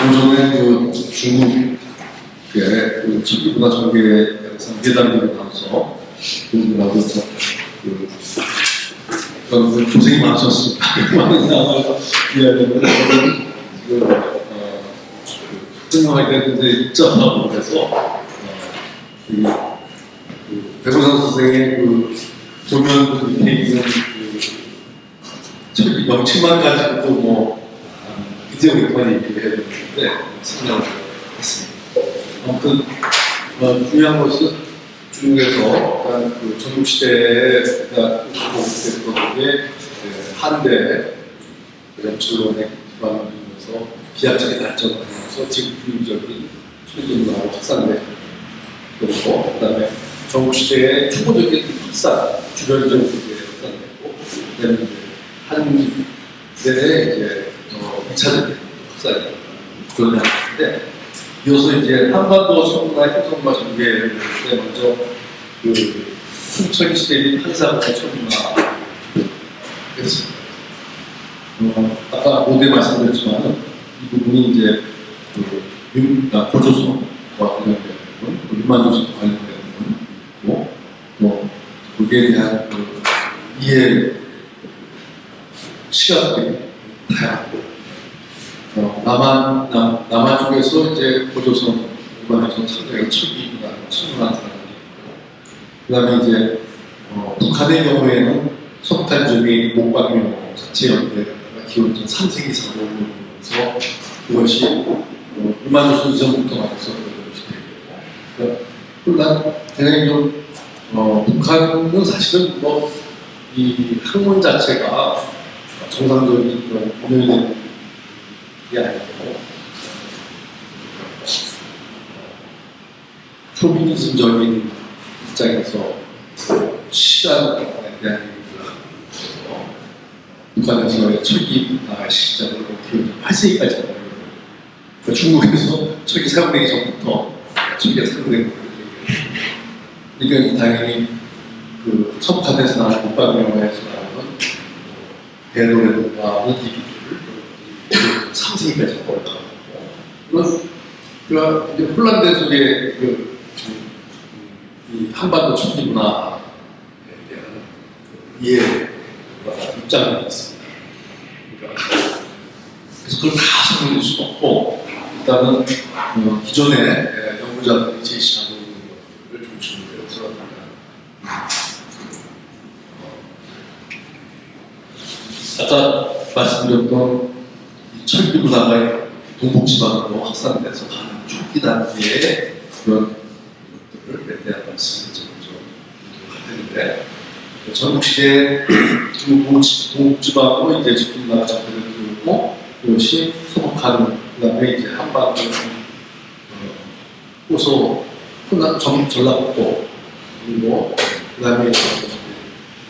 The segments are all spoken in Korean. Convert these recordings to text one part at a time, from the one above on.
오전에 그 중국의 그 천기문화 전개에서 예단비를 나눠서 그분들하고 그 고생이 많으셨습니다. 많은 상황을 이야기하면 설명하게 되는데 입장하고 해서 백호선 선생의 그 조면 밑에 있는 그 명칭만 가지고도 뭐 이제 오랜만에 얘기를 해야 되는데 설명을 했습니다. 아무튼 중요한 것은 중국에서 그 전국시대가 공급됐던 게 한대 연출론에 기반하면서 비약적인 발전하면서 지금 비유적인 천기문화로 확산되고 그리고 그다음에 전국시대의 초보적인 확산, 주변적인 게 확산되고 그다음에 한대의 이제 2차적인 확산이 그러는데 이어서 이제 한반도 천문화 형성과 전개를 먼저 그 풍천 시대의 한사과 천문화 했습니다. 아까 모두에 말씀드렸지만 이 부분이 이제 고조선과 관련된 부분, 유만조선과 관련된 부분이고 또 거기에 대한 그 이해 시각들이 다양하고 남한 쪽에서 이제 고조선, 일반조선 상당히 천기문화, 천문화 사람이 있고, 그 다음에 이제 북한의 경우에는 석탄종이 목박묘 자체 연대가 기원전 3세기 이상 올라오면서 그것이 일반조선 이전부터 많았었던 것이 되고, 그러니까 대단히 좀 북한은 사실은 이 학문 자체가 정상적인 그런 공연이 아니고 쇼비니즘적인 입장에서 시간에 대한 얘기를 하고 북한에서의 철기문화 시작을 기원전 8세기까지 하고 그러니까 중국에서 철기 사용되기 전부터 철기가 사용된 거예요. 이건 당연히 그 석탄에서 나온 목박명화에서 나오는 배도라든가 이기들 3세기까지 올라가고 그러니까 이제 폴란드 속의 이 한반도 천기문화에 대한 이해와 입장이 있습니다. 그러니까 그래서 그걸 다 설명할 수가 없고 일단은 기존의 연구자들이 제시하고 있는 것들을 중심으로 해서 아까 말씀드렸던 철기문화가 동북지방으로 확산돼서 가는 초기 단계의 그런 것들에 대한 말씀을 먼저 할 텐데 전국시대 동북지방으로 이제 철기문화가 접근되고 그것이 소복하는 그다음에 이제 한반도 호소 전라북도 그리고 그다음에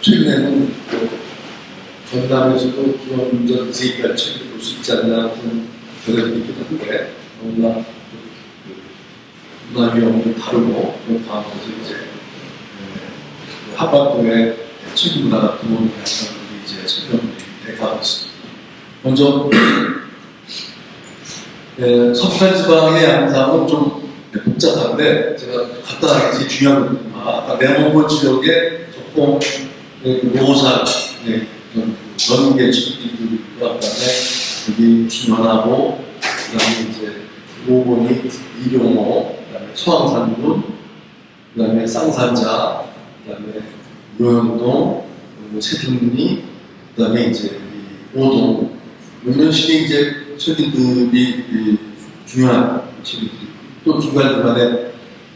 최근에는 전남에서도 기원전 2세기까지 책을 볼 수 있지 않나 하는 견해도 있긴 한데 너무나 문화 위험도 다르고 그렇다면서 이제 한반도의 책문화 같은 것들이 이제 설명이 돼가고 있습니다. 먼저 석탄지방의 양상은 좀 복잡한데 제가 간단하게 중요한 것들만 아까 내몽골 지역의 적봉 노산 전개 축기들과 그다음에 여기 준현하고 그다음에 이제 오곤이 이룡호 그다음에 소왕산군 그다음에 쌍산자 그다음에 요현동 세등리 그다음에 이제 오동 이런 식의 이제 철기들이 중요한 철기들 또 중간중간에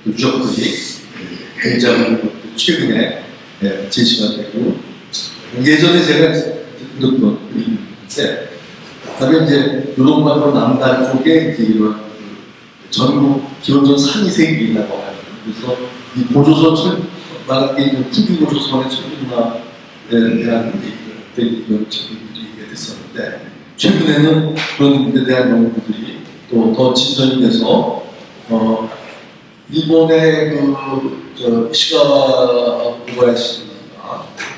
유적들이 굉장히 최근에 제시가 되고 예전에 제가 들었던 일인데 그다음에 이제 요동반도 남단 쪽에 이제 이런 전국 기원전 3,2세기라고 하는 그래서 이 고조선 말하는 게 후기 고조선의 철기문화에 대한 이런 철기들이 됐었는데 최근에는 그런 데 대한 연구들이 또 더 진전이 돼서 일본의 그 이시가와 고바야시가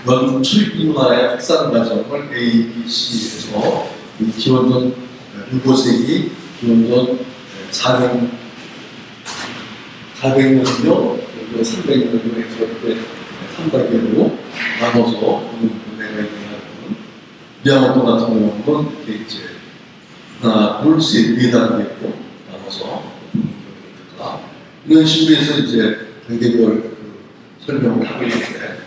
연 철기문화의 확산 과정을 ABC에서 기원전 6, 5세기 기원전 400년경, 300년경 해서 이렇게 3단계로 나눠서 내가 있는 미야모토 같은 경우는 이렇게 이제 하나, 둘, 셋, 네 단계로 나눠서 이런 식으로 해서 이제 단계별 그 설명을 하고 있는데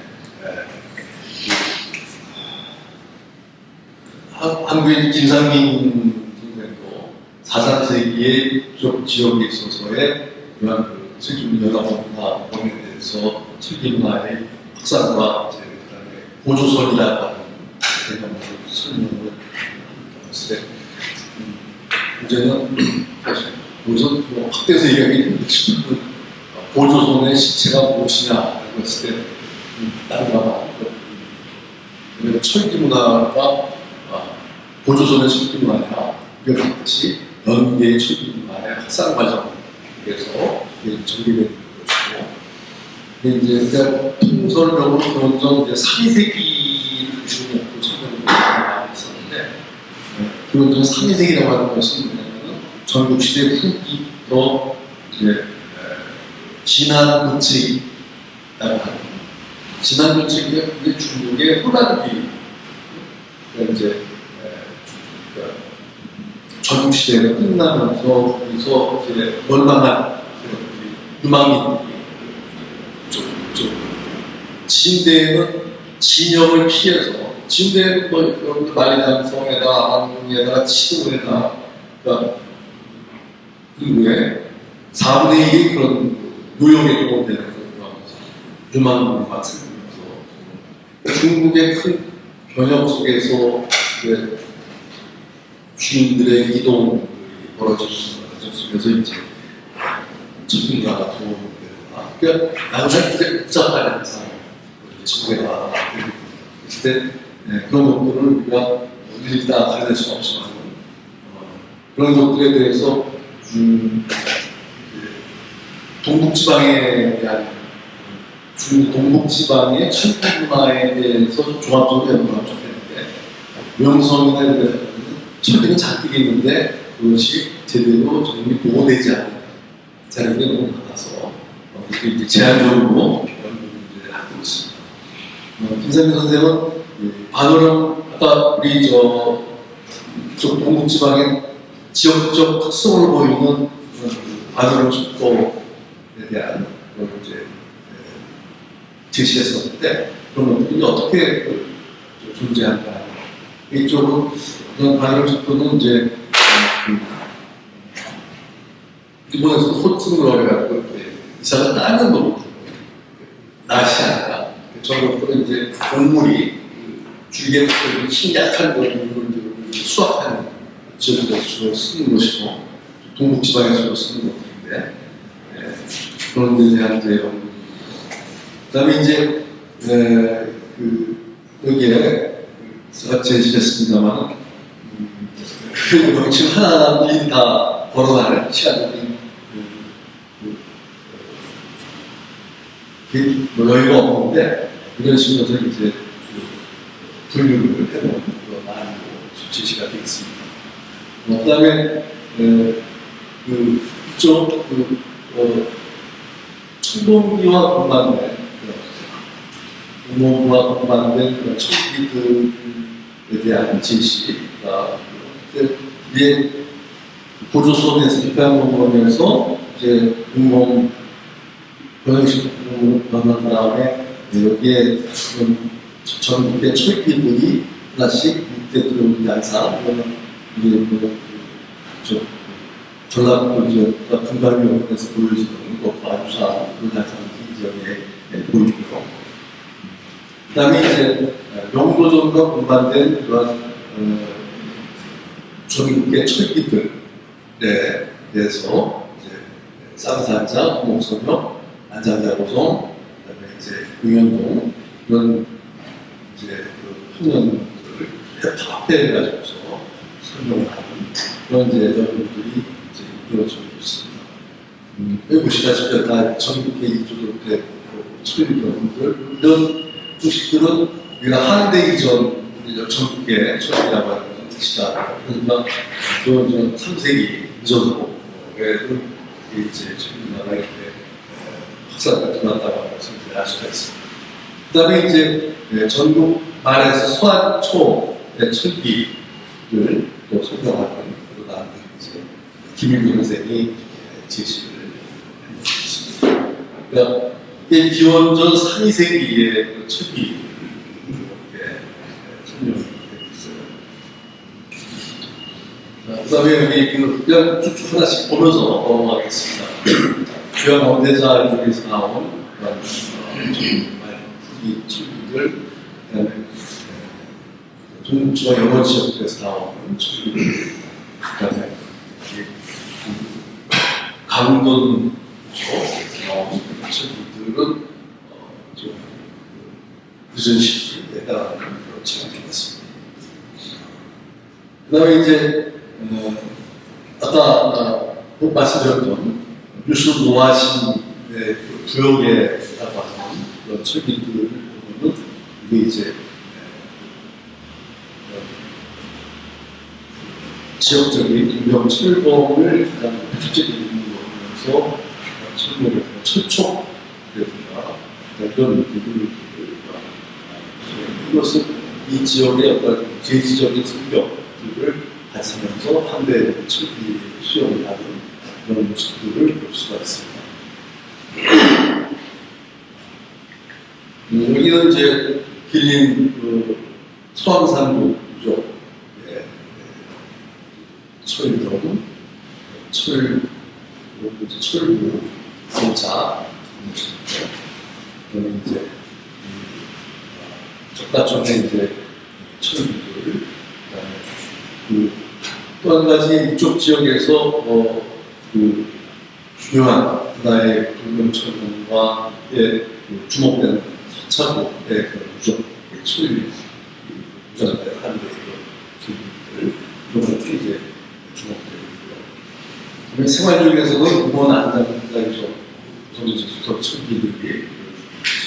한국의 김상민 선생도 4~4세기의 쪽 지역에 있어서의 그런 그 세계문 연합문화 관련돼서 세계문화의 확산과 이제 그다음에 보조선이라고 하는 개념을 설명을 했을 때 문제는 사실 보조선 확대해서 얘기하기 힘들지만 보조선의 시체가 무엇이냐라고 했을 때 나라가 철기 문화가 보조선의 철기 문화냐 이걸 같이 연계의 철기 문화의 확산 과정에서 전개되는 것이고 이제 통설적으로 기원전 3~2세기를 중심으로 설명을 많이 했었는데 기원전 3~2세기라고 하는 것은 뭐냐면은 전국시대 후기부터 이제 진한근칙이라고 하는 진한근칙이 중국의 호란기 그러니까 이제 전국시대가 끝나면서 거기서 이제 멸망한 유망인들이 진대는 진영을 피해서 진대는 뭐 여러분들 만리장성에다 안동에다가 치동에다 그러니까 그 4분의 1이 그런 요역에 동원되는 그런 유망인들이 발생하면서 중국의 큰 변형 속에서 주인들의 이동이 벌어지는 과정 속에서 이제 전문가가 도움되거나 그러니까 나중에 이제 복잡한 현상 전개가 있을 때 그런 것들을 우리가 일일이 다 가려낼 수는 없지만 그런 것들에 대해서 동북지방에 대한 중국 동북지방의 철기 문화에 대해서 종합적으로 연구하면 좋겠는데 명성이나 이런 데서 철기는 잔뜩 있는데 그것이 제대로 정리 보호되지 않는 자료들이 너무 많아서 이제 제한적으로 연구를 하고 있습니다. 김상민 선생은 반어령 아까 우리 저 동북지방의 지역적 특성을 보이는 반어령 속도에 대한 걸 이제 제시했었는데 그런 것들이 어떻게 존재한가 이쪽은 그런 반어령 속도는 이제 일본에서 호츠로 해가지고 이사가 따는 거거든요. 낫이 아니라 저런 것들은 이제 동물이 주위에 힘 약한 동물들을 수확하는 지역에서 주로 쓰는 것이고 동북지방에서 주로 쓰는 것들인데 그런 데에 대한 이제 연구. 그다음에 이제 여기에 제가 제시했습니다만 지금 하나하나 일이 다 벌어가는 시간적인 뭐 여유가 없는데 이런 식으로 해서 이제 분류를 해놓은 그런 많은 제시가 되어 있습니다. 그다음에 이쪽 청동기와 공반된 공무원과 공반된 그런 청기들에 대한 제시가 위에 보조선에서 입양공원에서 이제 공무원 변형식 공무원으로 변한 다음에 여기에 전국의 철기들이 하나씩 밑에 들어오는 양상 전라도 지역과 금강면에서 보여지는 것과 유사한 그런 양상이 이 지역에 보이고요. 그 다음에 이제 영도전과 공반된 그런 전국의 철기들에 대해서 이제 쌍산자, 호목선역, 안장자고성, 그다음에 이제 응연동 이런 이제 그 학년들을 합해가지고서 설명을 하는 그런 이제 연구들이 이제 이루어지고 있습니다. 여기 보시다시피 다 전국의 이쪽으로 되고 철기 연구들 이런 소식들은 우리가 한대 이전 전국의 철기라고 하는 뜻이다. 그러니까 기원전 3세기 이전도에는 이제 우리나라 이렇게 확산이 일어났다고 알 수가 있습니다. 그 다음에 이제 전국 말에서 소환초의 철기를 또 설명하는 그러한 이제 김일구 선생이 제시를 했습니다. 그러니까 이게 기원전 3, 2세기의 철기 이렇게 설명이 되고 있어요. 그 다음에 여기 그냥 쭉쭉 하나씩 보면서 넘어가겠습니다. 주양 원대자 쪽에서 나온 그런 후기 철기들, 그 다음에 동북지방 영어 지역에서 나오는 철기들, 그 다음에 강원 쪽에서 나오는 철기들은 좀 늦은 시기에 해당하는 그런 철기였습니다. 그 다음에 이제 아까 말씀드렸던 유수 노화신의 부역에 해당하는 그런 철기들을 보면 이게 이제 지역적인 동명 철거를 가장 구체적인 이유로 철거를 철촉이라든가 이런 부분을 이것은 이 지역의 어떤 계지적인 성격들을 가지면서 한대의 철기 수용을 하는 그런 모습들을 볼 수가 있습니다. 여기는 이제 길린 소왕산도 유적의 철병, 철부, 공차, 그다음에 이제 적다촌에 이제 철부들, 그다음에 또 한 가지 이쪽 지역에서 그 중요한 하나의 동명철공과의 주목되는 서차고의 그 유적의 철 유전자의 한대의 기술들 이런 것들이 이제 주목되고 있고요. 생활적에서는 음원 안장자유적 우선 수석 철기들이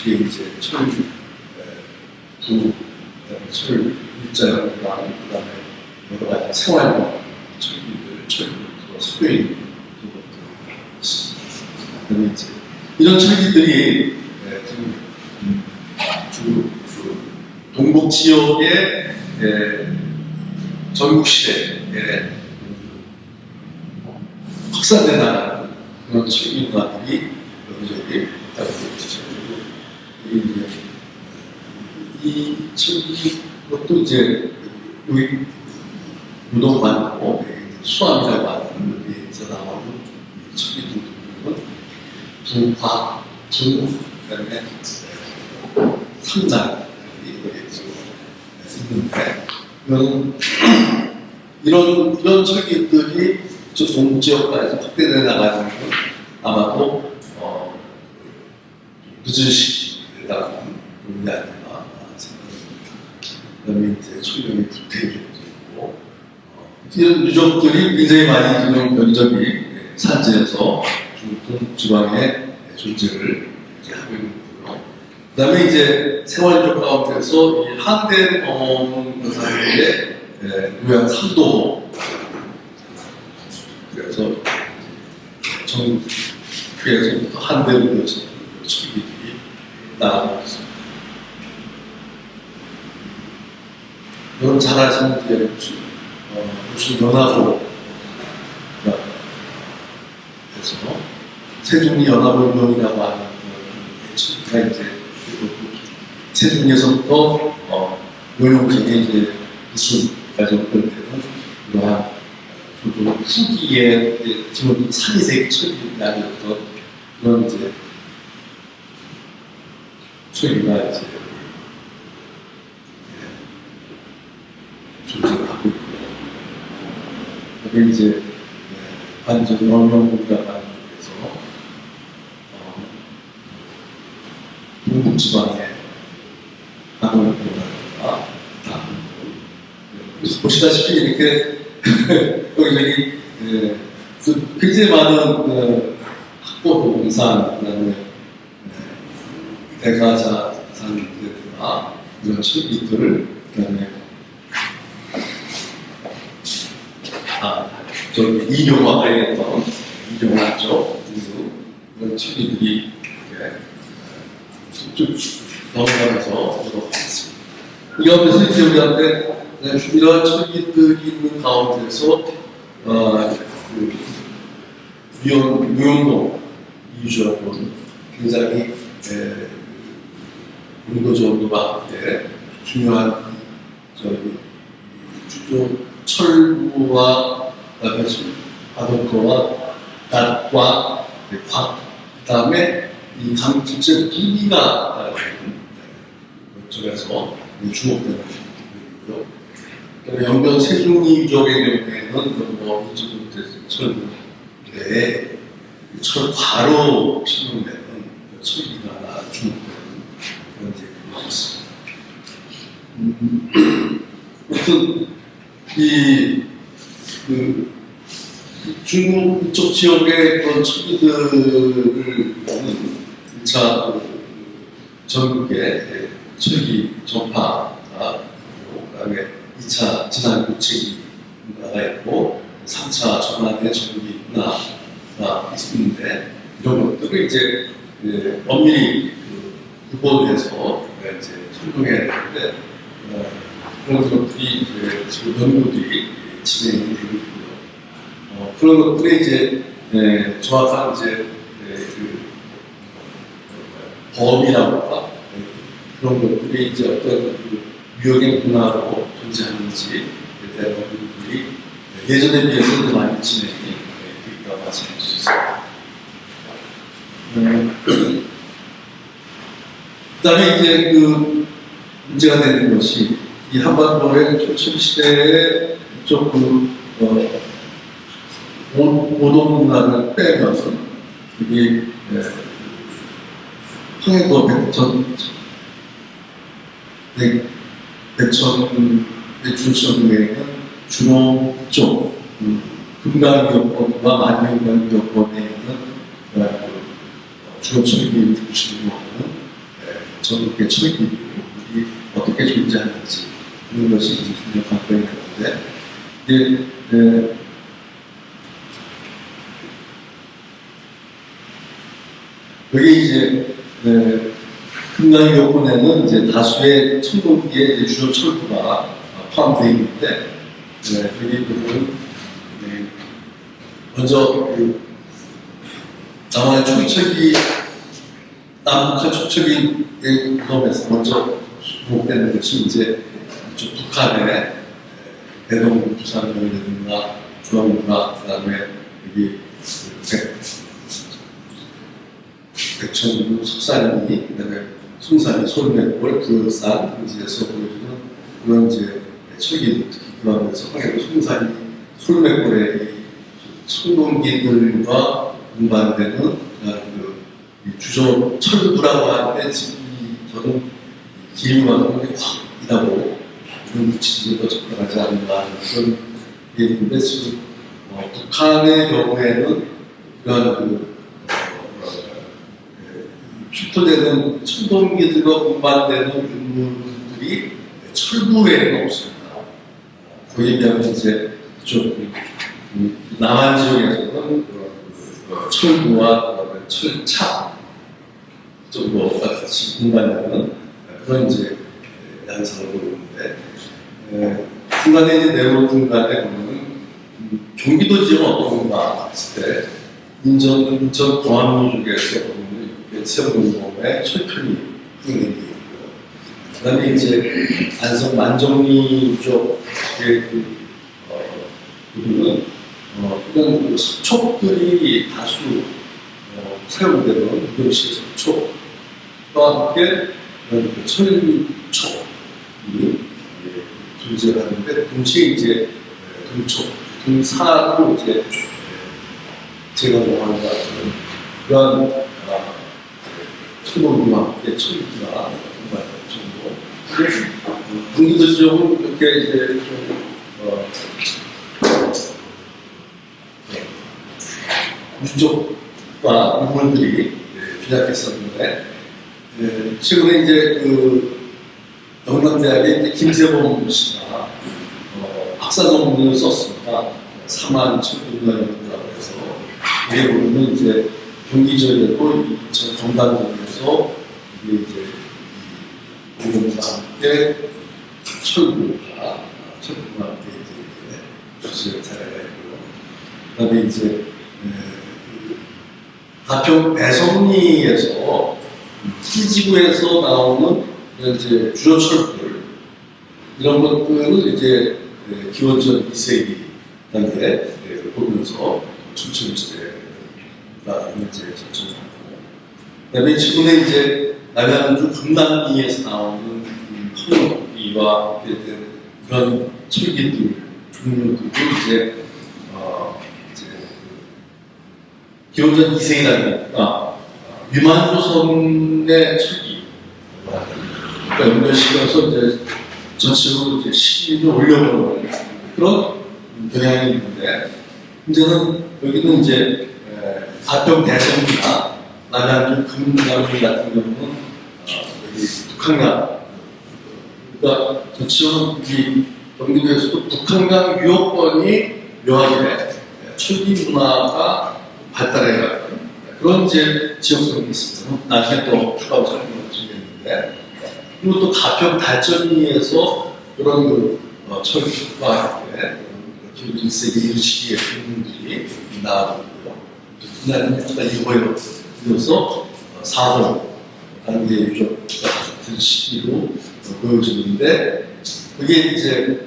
이게 이제 철주 부 그다음에 철 일자형과 그다음에 여러 가지 생활과 철기들 철기를 섞여 있는 것들 있습니다. 그다음에 이제 이런 철기들이 주 동북 지역의 전국 시대에 확산돼 나가는 그런 철기 문화들이 여기저기 있다고 보죠. 이 철기 것도 이제 유독 많고 수암이라고 하는 여기에서 나오는 철기들은 부화, 부, 그다음에 상장 있는데 이런 철기들이 저 동지역까지 확대되어 나가는 건 아마도 늦은 시기에 해당하는 문제 아닌가 생각합니다. 그다음에 이제 철경의 부패도 있고 이런 유적들이 굉장히 많이 지금 여기저기 산지에서 중국 지방에 존재를 하고 있는 거고요. 그 다음에 이제 생활적 가운데서 이 한대 범 사이에 요양 삼도 그래서 정부에서부터 한대로 이어지는 철기들이 나가고 있습니다. 여러분 잘 아시는 게 무슨 연합으로 그래서 세종이 연합운동이라고 하는 철기가 이제 세종에서부터 노용정에 이제 무슨 발전되는 그러한 후기에 지금 3, 2세기 철기라는 그런 이제 철기가 이제 존재를 하고 있고요. 그게 이제 반전 영명공단이라는 곳에서 동북지방에 강원을 보다가 보시다시피 이렇게 여기 굉장히 많은 학보 동산, 그다음에 대가자산들이나 이런 철기들을 그다음에 이룡화 관련했던 이룡화 쪽 이런 책들이 쭉 넘어가면서 보도록 하겠습니다. 이 앞에서 이제 우리한테 이런 책들이 있는 가운데서 무용동 이주하고는 굉장히 문도정도와 함께 중요한 철부와 그다음에 바둑과 닷과 곽, 그다음에 이 강철 기기가 쪽에서 주목되는 부분이고요. 연변 세종이 유적의 경우에는 이쪽부터 철부에 철과로 실용되는 철기가 주목되는 그런 제품이 있습니다. 아무튼 중국 이쪽 지역의 그런 철기들을 1차 전국의 철기 전파가 있고, 그 다음에 2차 진안 교체기 문화가 있고, 3차 전환의 전기 문화가 있는데, 이런 것들을 이제 엄밀히 구본해서 이제 설명해야 되는데, 그런 것들이 지금 연구들이 진행이 되고 있고요. 그런 것들이 이제 정확한 이제 범위라고 할까, 그런 것들이 이제 어떤 유형의 문화로 존재하는지에 대한 부분들이 예전에 비해서는 많이 진행이 되어 있다고 말씀할 수 있습니다. 그다음에 이제 문제가 되는 것이 이 한반도의 초창시대에 조금 오동 문화를 빼면서 이게 평양도 백천에는 주로 쪽 금강교권과 만명강교권에 있는 주로 철기 중심으로 하는 전국의 철기들이 어떻게 존재하는지 그런 것이 이제 중요한 관건이 되는데, 여기 이제 금강 요건에는 이제 다수의 천동기의 주요 철구가 포함되어 있는데, 여기 보면 먼저 남한의 초기철기, 남북한 초기철기의 구성에서 먼저 주목되는 것이 이제 북한의 대동 부산이라든가 중앙문화, 그다음에 여기 백천구 석산이, 그다음에 송산이 솔맥골, 부산 등지에서 보여주는 그런 이제 철기, 특히 그러면서 황해도 송산이 솔맥골의 청동기들과 운반되는 주조 철부라고 하는데, 지금 저는 기류가 굉장히 확 이다고 그런 붙이기가 접근하지 않는다 그런 얘기인데, 지금 북한의 경우에는 그런 출토되는 천동기들과 운반되는 유물들이 철부에는 없습니다. 거기에 비하면 이제 좀 남한 지역에서는 철부와 철차 정도가 같이 운반되는 그런 이제 양상을 보이는데, 중간에 이제 내로 중간에 보면은 경기도 지역은 어떤가 했을 때 인천 광안리 쪽에서 보면 세운동의 철편이 있는 게 있고요. 그다음에 이제 안성 만정리 쪽의 부분은 이런 석촉들이 다수 사용되는 유경식 석촉과 함께 철촉이 존재하는데, 동시에 이제 동촉, 동사로 이제 제가 원하는 것 같은 그런 철목과 함께 철기가 공부할 정도. 경기도 지역은 이렇게 이제 유족과 유물들이 비약했었는데, 최근에 이제 영남대학의 김세범 씨가 박사 논문을 썼습니다. 4만 1,600명이라고 해서 이게 보면 이제 경기 지역에도 저 경단동에서 이게 이제 공공과 함께 철구가 함께 이제 주시는 사례가 있고요. 그다음에 이제 가평 배성리에서 T지구에서 나오는 이제 주요 철들 이런 것들을 이제 기원전 2세기 단계 보면서 춘천시대가 이제 전천하고 그다음에 최근에 이제 남양주 금남리에서 나오는 헌옥비와 관계된 그런 철기들 종류들도 이제 기원전 2세기 단계니까 위만조선의 철기 그러니까 연결시켜서 이제 전체적으로 이제 시기를 올려보는 그런 경향이 있는데 문제는 여기는 이제 가평 대성이나 남양주 금남리 같은 경우는 여기 북한강 그러니까 전체적으로 이 경기도에서도 북한강 유역권이 묘하게 철기 문화가 발달해가는 그런 이제 지역성이 있습니다. 나중에 또 추가로 설명을 드리겠는데 그리고 또 가평 달전리에서 그런 그 철기와 기원 1세기 이런 시기의 공문들이 나오고요. 그다음에 이거에 이어서 4월 단계 유적과 같은 시기로 보여지는데 그게 이제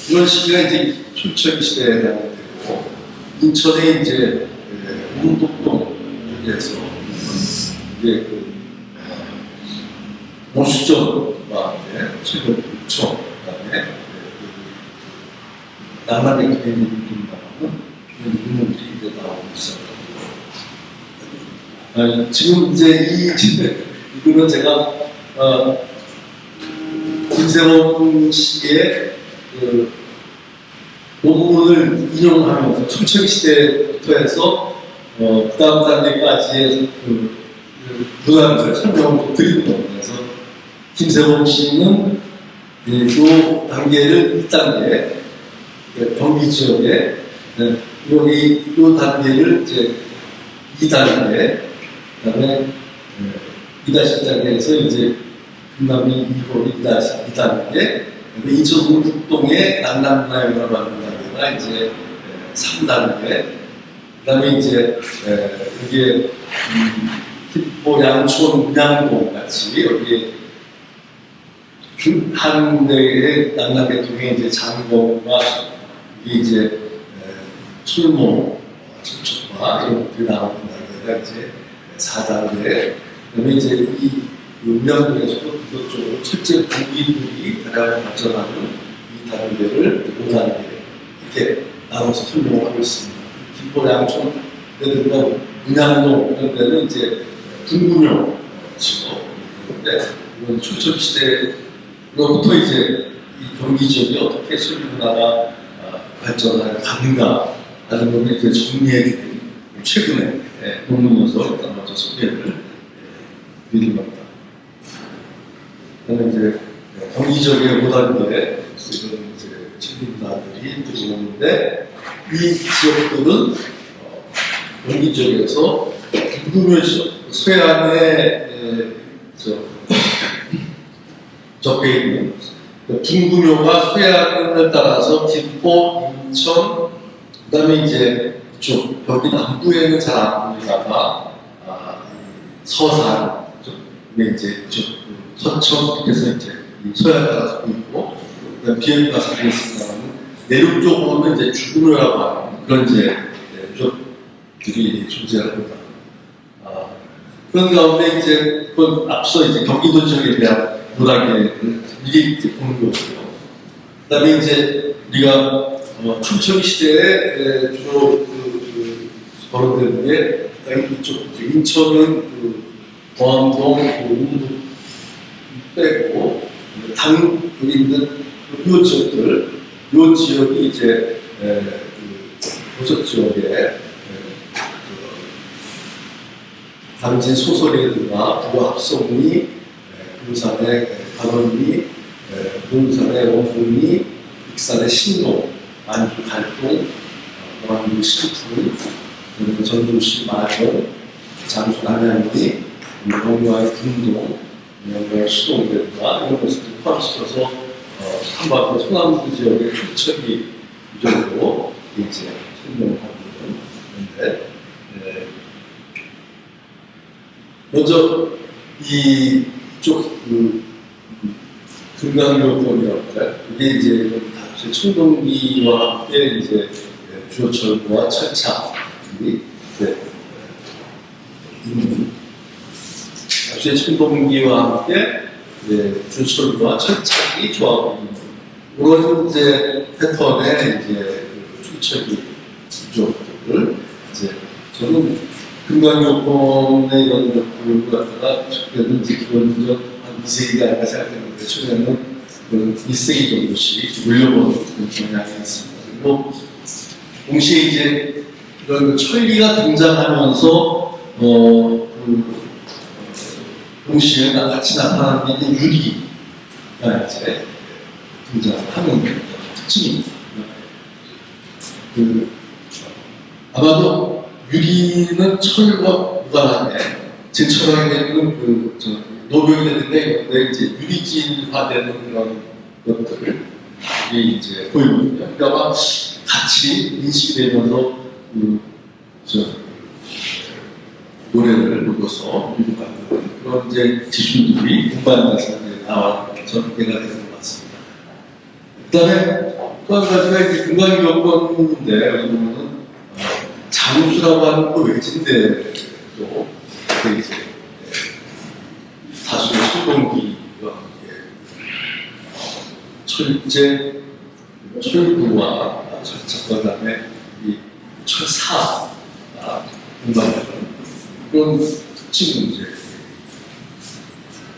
이런 시기가 이제 춘천 시대에 해당되고 인천에 이제 운북동 쪽에서 이제 그 모수전과 최근 부천 그다음에 남한의 기대는 운동당하는 그런 운동들이 이제 나오고 있어요. 지금 이제 이거는 제가 김세원 씨의 그 논문을 인용하면서 춘천 시대부터 해서 그 다음 단계까지의 그 문화를 설명을 드리는 겁니다. 그래서 김세원 씨는 이 단계를 1단계 경기 지역에 여기 이 단계를 이제 2단계 그다음에 2-1단계에서 이제 금남리 2단계 인천 운북동의 남남문화연합 단계가 이제 3단계 그다음에 이제 여기에 김포, 양촌, 문양동 같이 여기에 한 대의 남남계통의 이제 장검과 이게 이제 철모, 철초과 이런 것들이 나오는 단계가 이제 4단계 그다음에 이제 이 문양동에서도 그것쪽으로 실제 공기들이 가장 발전하는 이 단계를 5단계 이렇게 나눠서 설명을 하고 있습니다. 김포, 양촌, 그러니까 문양동 이런 데는 이제 군군용 지역인데 이건 춘천 시대로부터 이제 이 경기 지역이 어떻게 소비 문화가 발전하여 가는가 하는 것을 이제 정리해주는 최근에 논문에서 일단 먼저 소개를 드리는 겁니다. 그다음에 이제 경기 지역의 5단계 이런 이제 소비 문화들이 들어오는데 이 지역들은 경기 지역에서 군군용 지역 서해안에 적혀 있는 김구묘가 서해안을 따라서 김포, 인천, 그다음에 이제 이쪽 여기 남부에는 잘 안 보이다가 서산, 이제 이쪽 서천 그래서 이제 서해안 따라서 보이고 그다음 비행가 사기에서 내륙 쪽으로는 이제 주구묘라고 하는 그런 이제 유적들이 존재합니다. 그런 가운데 이제 그 앞서 이제 경기도 지역에 대한 문화계를 이게 보는 거고요. 그다음에 이제 우리가 춘천 시대에 주로 거론되는 게 이쪽 인천은 거암동, 운북 빼고 여기 있는 이 지역들, 이 지역이 이제 도서 지역에 당진 소설이라든가 부합성리, 부산의 강원리, 논산의 원흥리, 익산의 신동, 만주 갈동, 만주 신풍, 그리고 전주시 마전, 장수 남양리, 영광의 금동, 영광의 수동대과 이런 것을 포함시켜서 한반도 소남부 지역의 초척이 이 정도 이제 설명하고 있는데, 먼저 이쪽 금강요법이라고 할까요? 이게 이제 다수의 청동기와 함께 이제 주요철도와 철창이 있는 다수의 청동기와 함께 주요철도와 철창이 조합이 있는 그런 이제 패턴의 이제 출처기 구조들을 이제 저는 금강요법의 이런 것들을 갖다가 그래도 이제 기본적 한 2세기가 아닐까 생각했는데 최근에는 그런 1세기 정도씩 물려보는 그런 경향이 있습니다. 그리고 동시에 이제 이런 천리가 등장하면서 동시에 같이 나타나는 게 유리가 이제 등장하는 특징입니다. 아마도 유리는 철과 무관한데 제 철학에는 노병이 되는데 이제 유리질화되는 그런 것들을 이제 보이거든요. 그러니까 같이 인식이 되면서 노래를 불러서 만드는 그런 이제 기술들이 공부하면서 나와 전개가 되는 것 같습니다. 그다음에 또 한 가지가 이제 금강요법인데 여기 보면은 장수라고 하는 그 외진대도 이제 다수의 철동기와 철제, 철구와 철착과 그다음에 이 철사가 공부하는 그런 특징을 이제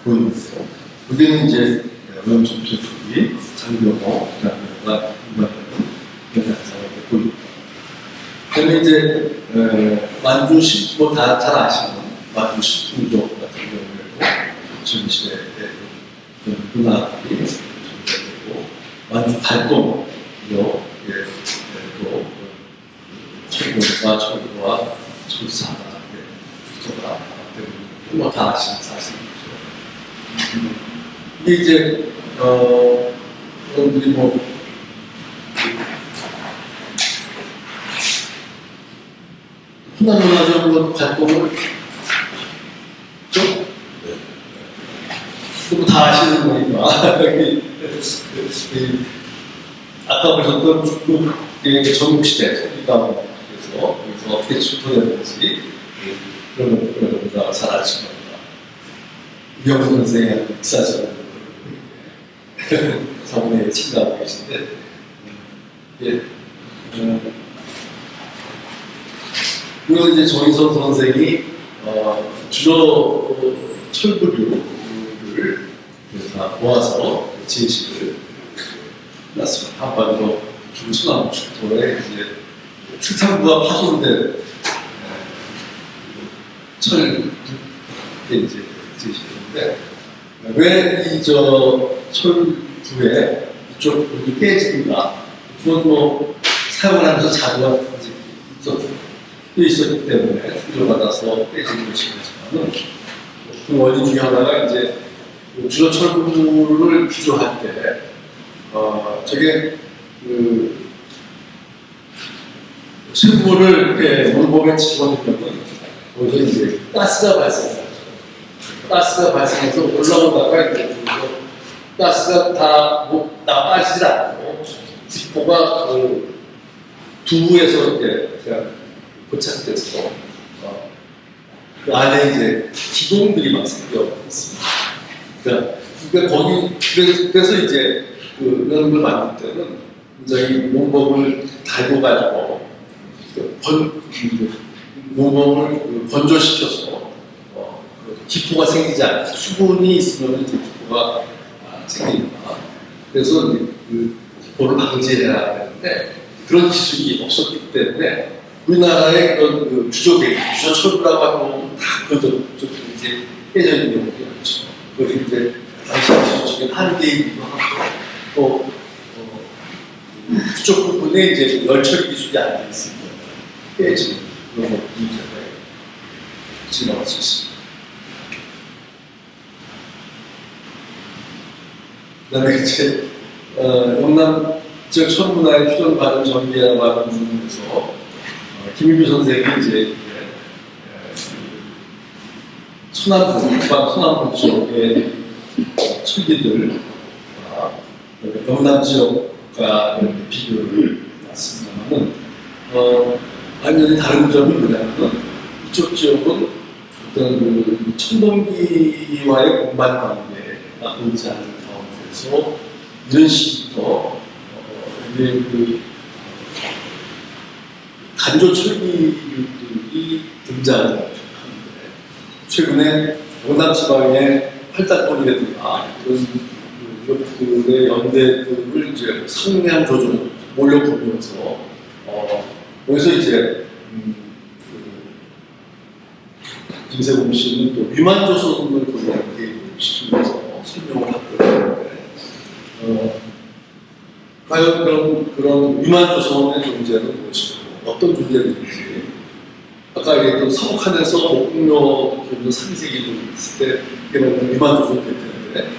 보이는데요. 여기는 이제 연정철도기, 장병호, 그다음에 공부하는 그런 현상을 보입니다. 그다음에 이제 만주 식품 다 잘 아시는 만주 식품족 같은 경우에도 전시대의 문화들이 전개되고 만주 발동이요, 또 철도와 철도와 철사가 구조가 뭐다 아시는 사실이죠. 이게 이제 여러분들이 뭐 문화적으로 활동을 좀 다 아시는 거니까 아까 보셨던 중국의 전국시대 그래서 어떻게 출토되는지 그런 것들을 잘 아실 겁니다. 이병헌 선생의 역사적인 저번에 친구하고 계신데 그리고 이제 정의선 선생이 주로 철부류를 다 모아서 제시를 해놨습니다. 한반도 중수남 출토에 이제 출탕부가 파손된 철부에 이제 제시했는데 왜 이 철부에 이쪽 부분이 깨진가? 그건 뭐 사용을 하면서 자료가 있었기 때문에 수조받아서 깨진 것이지만 그 원인 중에 하나가 이제 주로 철부를 기조할 때 저게 쇠물을 이렇게 물몸에 집어넣으면 거기서 이제 가스가 발생하죠. 가스가 발생해서 올라오다가 이제 가스가 다 빠지질 않고 기포가 두부에서 이렇게 그냥 고착돼서 그 안에 이제 기동들이 막 생겨 있습니다. 그러니까 그래서 이제 이런 걸 만들 때는 굉장히 용법을 달고 가지고 용법을 건조시켜서 기포가 생기지 않게 수분이 있으면 이제 기포가 생깁니다. 그래서 그 기포를 방지해야 되는데 그런 기술이 없었기 때문에 우리나라의 그런 주조철부라고 하는 다 그저 이제 깨져 있는 경우도 많죠. 그리고 이제 당시 주조적인 한계이기도 하고 또 그쪽 부분에 이제 열처리 기술이 안 돼 있습니다. 깨지는 그런 문제가 지나갈 수 있습니다. 그다음에 이제 영남 지역 천문화의 휴전 발전 전개라고 하는 부분에서 김일규 선생이 이제 서남부 지역의 철기들 영남 지역과 비교를 해봤습니다만은 완전히 다른 점이 뭐냐면 이쪽 지역은 어떤 그 청동기와의 공반 관계가 보이지 않는 가운데서 이런 시기부터 그 간조 철기들이 등장하는데 최근에 영남 지방의 팔딱거리라든가 이런 유족들의 연대들을 이제 상향 조정 몰려 보면서 여기서 이제 김세봉 씨는 또 위만조선을 이렇게 시키면서 설명을 하고 있는데 과연 그런 위만조선의 존재는 무엇이고 어떤 존재인지 아까 얘기했던 서북한에서 목국료 기준 3세기도 있을 때 위만조선이 됐는데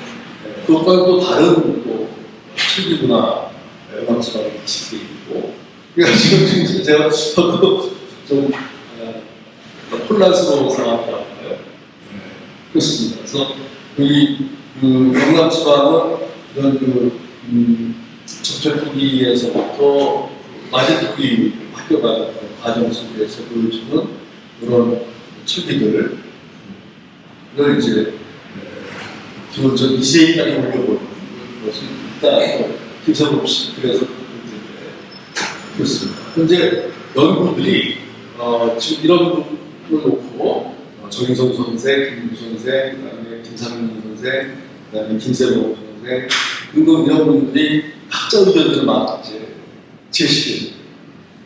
그것과는 또 다른 또 철기문화 영남지방에 같이 있고 그러니까 지금 제가 좀 혼란스러운 상황이라고 할까요? 그렇습니다. 그래서 여기 영남지방은 이런 적절투기에서부터 마제투기 학교가 과정 속에서 보여주는 그런 철기들을 이제 기본적으로 2세기까지 올려보는 것은 일단 김세봉 씨 그래서 그렇습니다. 현재 연구들이 지금 이런 부분을 놓고 정인성 선생, 김구 선생, 그다음에 김상민 선생, 그다음에 김세봉 선생 이런 분들이 각자 의견들을 막 이제 제시를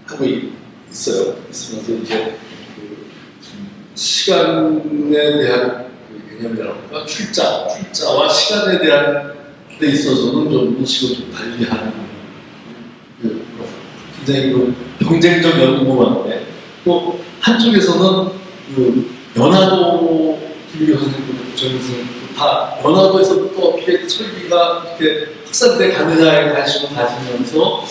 하고 있어요. 있으면서 이제 그 시간에 대한 개념이랄까 출자와 시간에 대한 데 있어서는 좀 인식을 좀 달리하는 굉장히 경쟁적 연구만인데 또 한쪽에서는 연화도 김일규 선생님도 정선생님도 다 연화도에서부터 어떻게 철기가 이렇게 확산돼 가느냐에 관심을 가지면서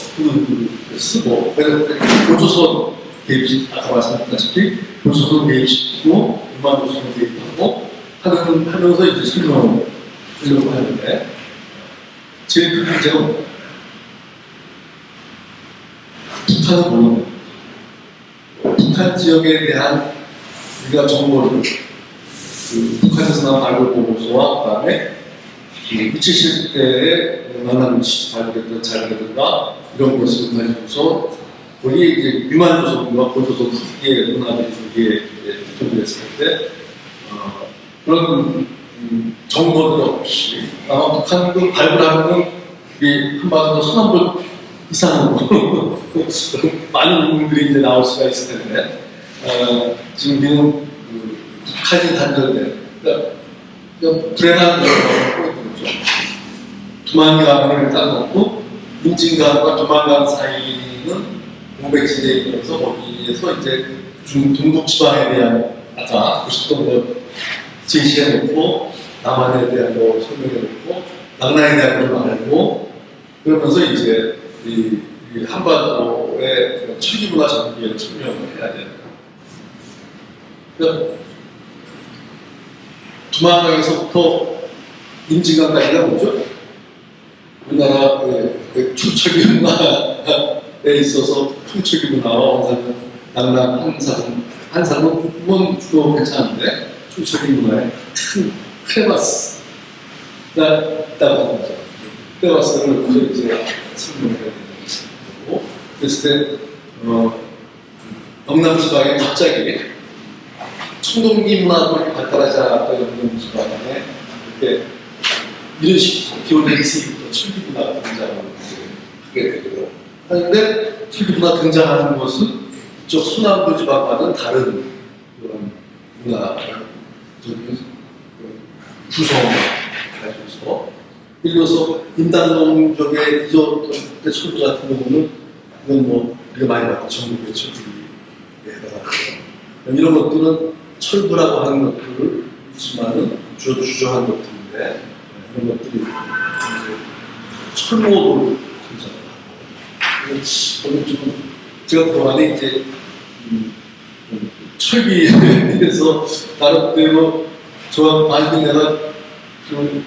쓰고 그래서 고조선 개입식 아까 말씀드렸다시피 고조선 개입시키고 유만조선 개입하고 하면서 이제 설명을 하려고 하는데 제일 큰 문제가 뭐예요? 북한은 모르는 북한 지역에 대한 우리가 정보를 북한에서 나온 발굴 보고서와 그다음에 2070대에 만남 발굴했던 자료라든가 이런 것을 가지고서 거기에 이제 유만조선과 고조선 후기의 문화들이 거기에 조정됐을 때 그런 정보들 없이 아마 북한도 발굴하면은 이게 한반도 서남부 이상으로 많은 부분들이 이제 나올 수가 있을 텐데 지금 우리는 북한이 단절된 그러니까 불행한 거죠. 두만강을 따놓고 임진강과 두만강 사이는 공백지대에 있면서 거기에서 이제 동북 지방에 대한 아까 90도 제시해놓고 남한에 대한 거 설명해놓고 낙나에 대한 걸 말하고 그러면서 이제 이 한반도의 철기문화 전기를 설명을 해야 돼요. 그러니까 두만강에서부터 임진강까지가 뭐죠? 우리나라의 철기문화에 있어서 철기문화와 원산은 낙나 한산은 또 괜찮은데 철기문화의 큰 크레바스가 있다고 합니다. 크레바스를 이제 설명해야 되는 거고 그랬을 때 영남 지방에 갑자기 청동기 문화가 발달하지 않았던 영남 지방에 이렇게 이런 식으로 기원 1세기부터 철기 문화가 등장하게 되고요. 하는데 철기 문화 등장하는 것은 이쪽 서남부 지방과는 다른 그런 문화 구성을 가지고서 예를 들어서 인단동족의 이조 철도 같은 경우는 이건 뭐 우리가 많이 봤던 전국의 철부에 해당하고요. 이런 것들은 철부라고 하는 것들을 있지만은 주저한 것들인데 이런 것들이 이제 철모를 존재하고 오늘 좀 제가 그동안에 이제 철기에 대해서 나름대로 저와 많이 내가 좀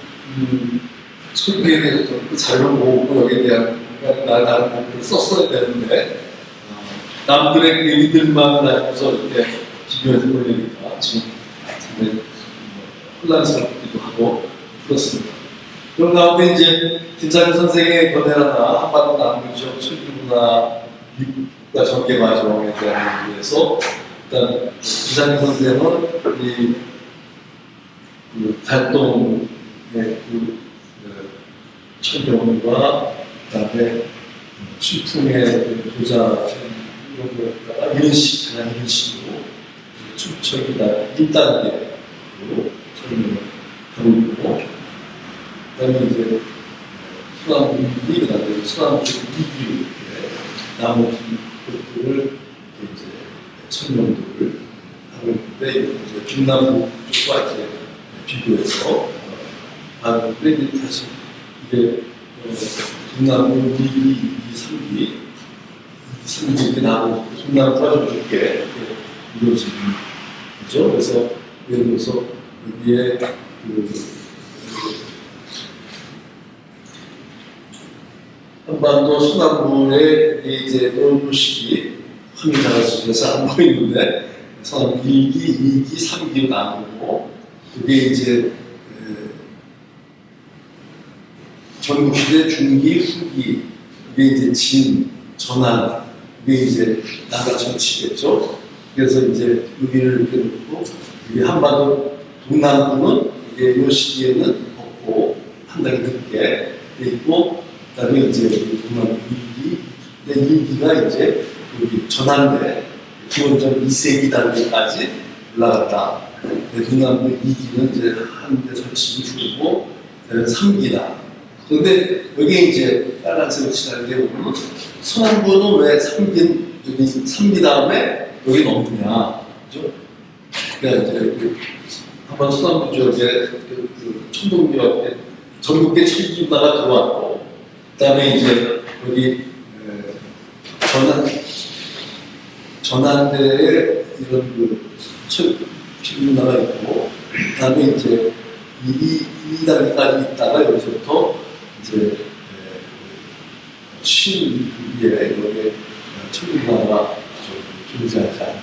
철기에 대해서 좀 자료를 모으고 여기에 대한 나는 공부를 썼어야 되는데 남들의 그 얘기들만 가지고서 이렇게 비교해서 보려니까 지금 상당히 혼란스럽기도 하고 그렇습니다. 그런 가운데 이제 김상현 선생의 권해라나 한반도 남부지역 철기문화 미국과 전개과정에 대한 얘기에서 일단 김상현 선생은 이 활동의 철경과 그다음에 출풍의 도자 이런 거에다가 이런 식으로 철기다 1단계로 설명을 하고 있고 그다음에 이제 수납 2기 그다음에 수납 2기 이렇게 나머지 것들을 이제 설명들을 하고 있는데 이제 중남부 쪽과 이제 비교해서 하는데 이제 다시 이게 중남부 2기, 2기, 3기 이렇게 나오고 중남부가 좀 깊게 이루어지는 거죠. 그래서 예를 들어서 여기에 한반도 서남부에 이제 도시기 화면자가 속에서 안 보이는데 서남부 1기, 2기, 3기로 나누고 그게 이제 전국시대 중기, 후기 이게 이제 진, 전환 이게 이제 나라 정치겠죠. 그래서 이제 여기를 이렇게 놓고 이게 한반도 동남부는 이게 이 시기에는 없고 상당히 늦게 돼 있고 그다음에 이제 여기 동남부 2기, 근데 2기가 이제 여기 전환돼 기본적으로 2세기 단계까지 올라갔다. 동남부 2기는 이제 한대 설치 이후고 3기다. 그런데 여기 이제 빨간색으로 칠하게 되면 서남부는 왜 3기 다음에 여기 넘느냐, 그죠? 그러니까 이제 한번 서남부 지역에 천동기와 전국계 철기문화가 들어왔고, 그다음에 이제 여기 전환대에 이런 철기문화가 있고, 그다음에 이제 2단계까지 있다가 여기서부터 이제 신위에 이렇게 철기문화가 존재하지 않는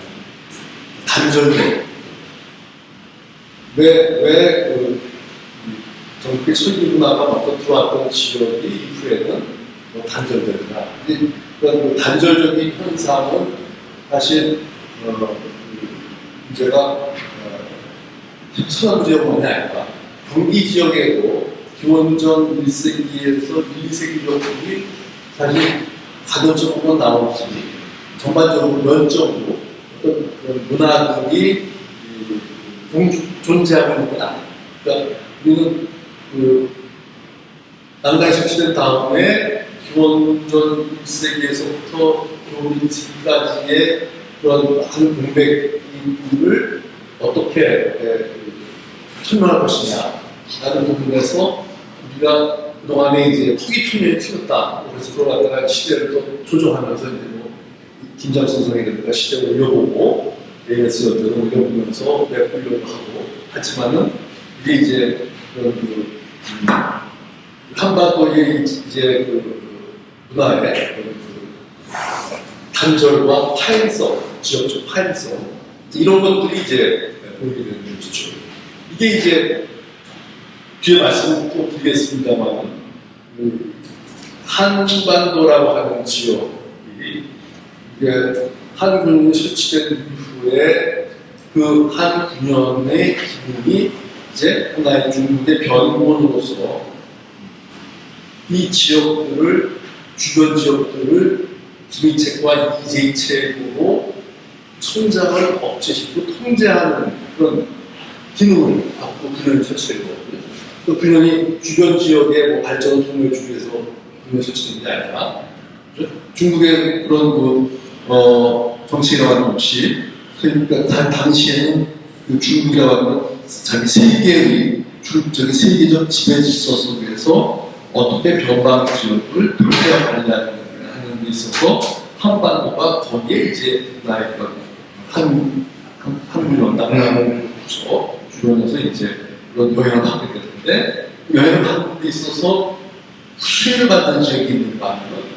단절된 왜 전국의 철기문화가 먼저 들어왔던 지역이 이후에는 단절되는가? 그런 단절적인 현상은 사실 문제가 서남 지역만이 아니라 경기 지역에도 기원전 1세기에서 1, 2세기 정도이 사실 가도적으로 나올지 전반적으로 면적으로 어떤 그런 문화들이 존재하고 있는 건 아니에요. 그러니까 우리는 난강이 설치된 다음에 기원전 1세기에서부터 기원 2세기까지의 그런 많은 공백을 어떻게 설명할 것이냐 라는 부분에서 우리가 그동안에 이제 허기편을 튀었다. 그래서 그걸 갖다가 시대를 또 조정하면서 이제 뭐 김장선 선생님과 시대를 올려보고 AS들을 올려보면서 메꾸려고 하고 하지만은 이게 이제 그런 한반도의 이제 문화의 단절과 파일성, 지역적 파일성 이런 것들이 이제 보이게 되는 것이죠. 이게 이제 뒤에 말씀을 또 드리겠습니다만 한반도라고 하는 지역이 이게 한군이 설치된 이후에 그 한 군현의 기능이 이제 하나의 중국의 변본으로서 이 지역들을 주변 지역들을 김희책과 이재책으로 성장을 억제시키고 통제하는 그런 기능을 갖고 군현을 설치된 거거든요. 그 군현이 주변 지역의 뭐 발전을 통해 주기 위해서 군현을 설치된 게 아니라 중국의 그런 정치라고 하는 것이 그러니까 당시에는 그 중국이라고 하는 자기 세계의 저기 세계적 지배 질서 속에서 어떻게 변방 지역을 통제해야 하느냐는 데 있어서 한반도가 거기에 이제 나의 그런 한국이나 남남을 주변에서 이제 그런 여행을 하게 되는데 여행을 하는 데 있어서 수혜를 받는 지역이 있는가 하면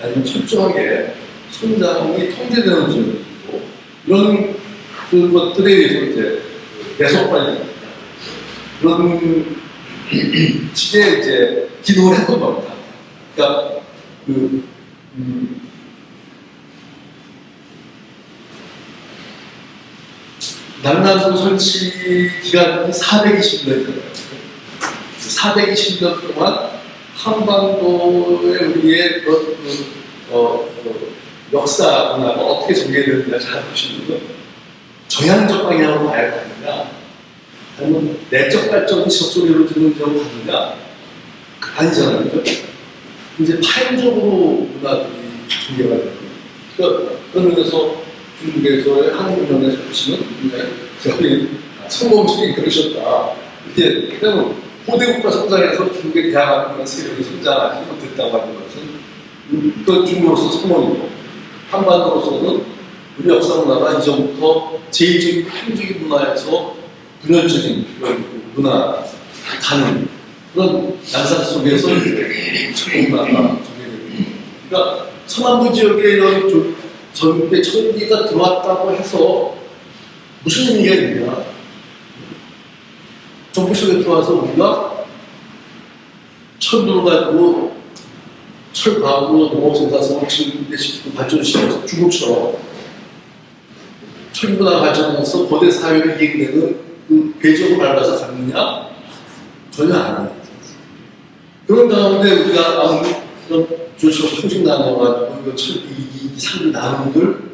아니면 철저하게 성장이 통제되는 지역이 있고 이런 것들에 의해서 이제 매섭관리 그런 식의 이제 기동을 했던 겁니다. 그러니까 남남도 설치 기간이 420년이거든요. 420년 동안 한반도의 우리의 역사 문화가 어떻게 전개되는가 잘 보시면 정향적 방향으로 가야 하느냐 아니면 내적 발전이 지속적으로 이루어지는 쪽으로 가느냐 아니잖아요. 그렇죠? 이제 파행적으로 문화들이 전개가 되고 그런 면에서 중국에서의 한국문화에 보시면 저희 성공적인 그러셨다. 이게 그냥 고대국가 성장에서 중국에 대항하는 그런 세력이 성장하지 못했다고 하는 것은 그 중국으로서 성공이고 한반도로서는 우리 역사 문화가 이전부터 제일적인 한국적인 문화에서 분열적인 그런 문화 가는 그런 양상 속에서 성공 문화가 전개되고 그러니까 서남부 지역에 이런 전국에 천기가 들어왔다고 해서 무슨 의미가 있느냐? 정부 속에 들어와서 우리가 철도를 가지고 철가고 농업생산성을 증대시키고 발전시켜서 중국처럼 철문화 발전하면서 거대 사회를 이행되는 그 궤적을 밟아서 갔느냐? 전혀 아니에요. 그런 가운데 우리가 그런 조처 형식 나눠가지고 이 상을 나누는 걸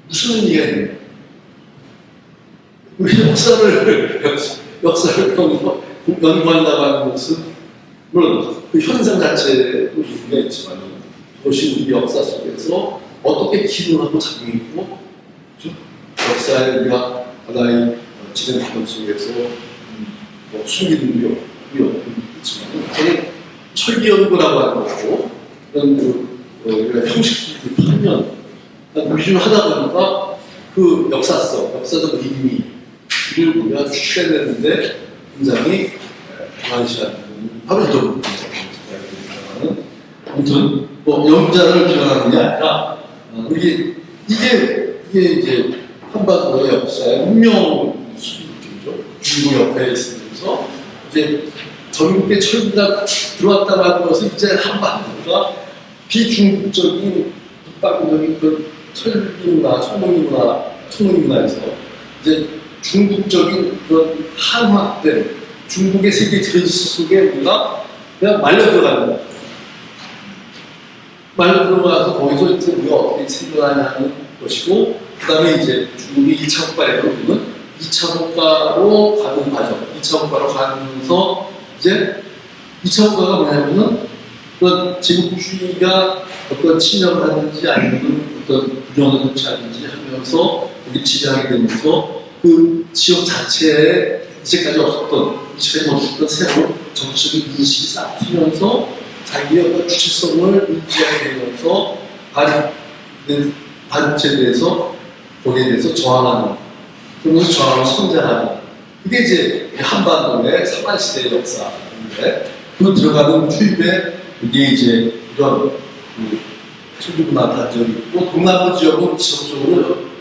무슨 의미가 있느냐? 우리 역사를 통해서 연구한다고 하는 것은 물론 그 현상 자체에도 의미가 있지만 그것이 우리 역사 속에서 어떻게 기능하고 작용했고 역사의 우리가 하나의 진행 과정 속에서 숨기는 우리 있지만 저는 철기 연구라고 하는 거고 그런 형식들 판면 위주로 하다 보니까 그 역사적 의미를 우리가 추출해야 되는데 굉장히 많으시다는 하루 좀 아무튼 영자를 비난하는 게 아니라 이게 이제 한반도의 역사의 운명 수준이죠. 중국 옆에 있으면서 이제 전국의 철기가 들어왔다고 하는 것은 이제 한반도가 비중국적인 북방적인 그 철기문화, 청동문화에서 이제 중국적인 그런 한화된 중국의 세계 질서 속에 우리가 그냥 말려 들어가는 거죠. 말려 들어가서 거기서 이제 우리가 어떻게 생존하냐는 것이고, 그 다음에 이제 중국이 2차 국가에서 우리는 2차 국가로 가는 과정, 2차 국가로 가면서 이제 2차 국가가 뭐냐면은 어떤 제국주의가 어떤 침략을 하든지 아니면 어떤 부정을 통치하든지 하면서 우리 지배하게 되면서 그 지역 자체에 이제까지 없었던 새로운 정치적인 인식이 싹 트면서 자기의 어떤 주체성을 유지하게 되면서 반체에 대해서 거기에 대해서 저항하는 그러면서 저항을 성장하는 이게 이제 한반도의 사만시대의 역사인데 그 들어가는 투입에 이게 이제 이런 소규모나 단절이 있고 동남부 지역은 지속적으로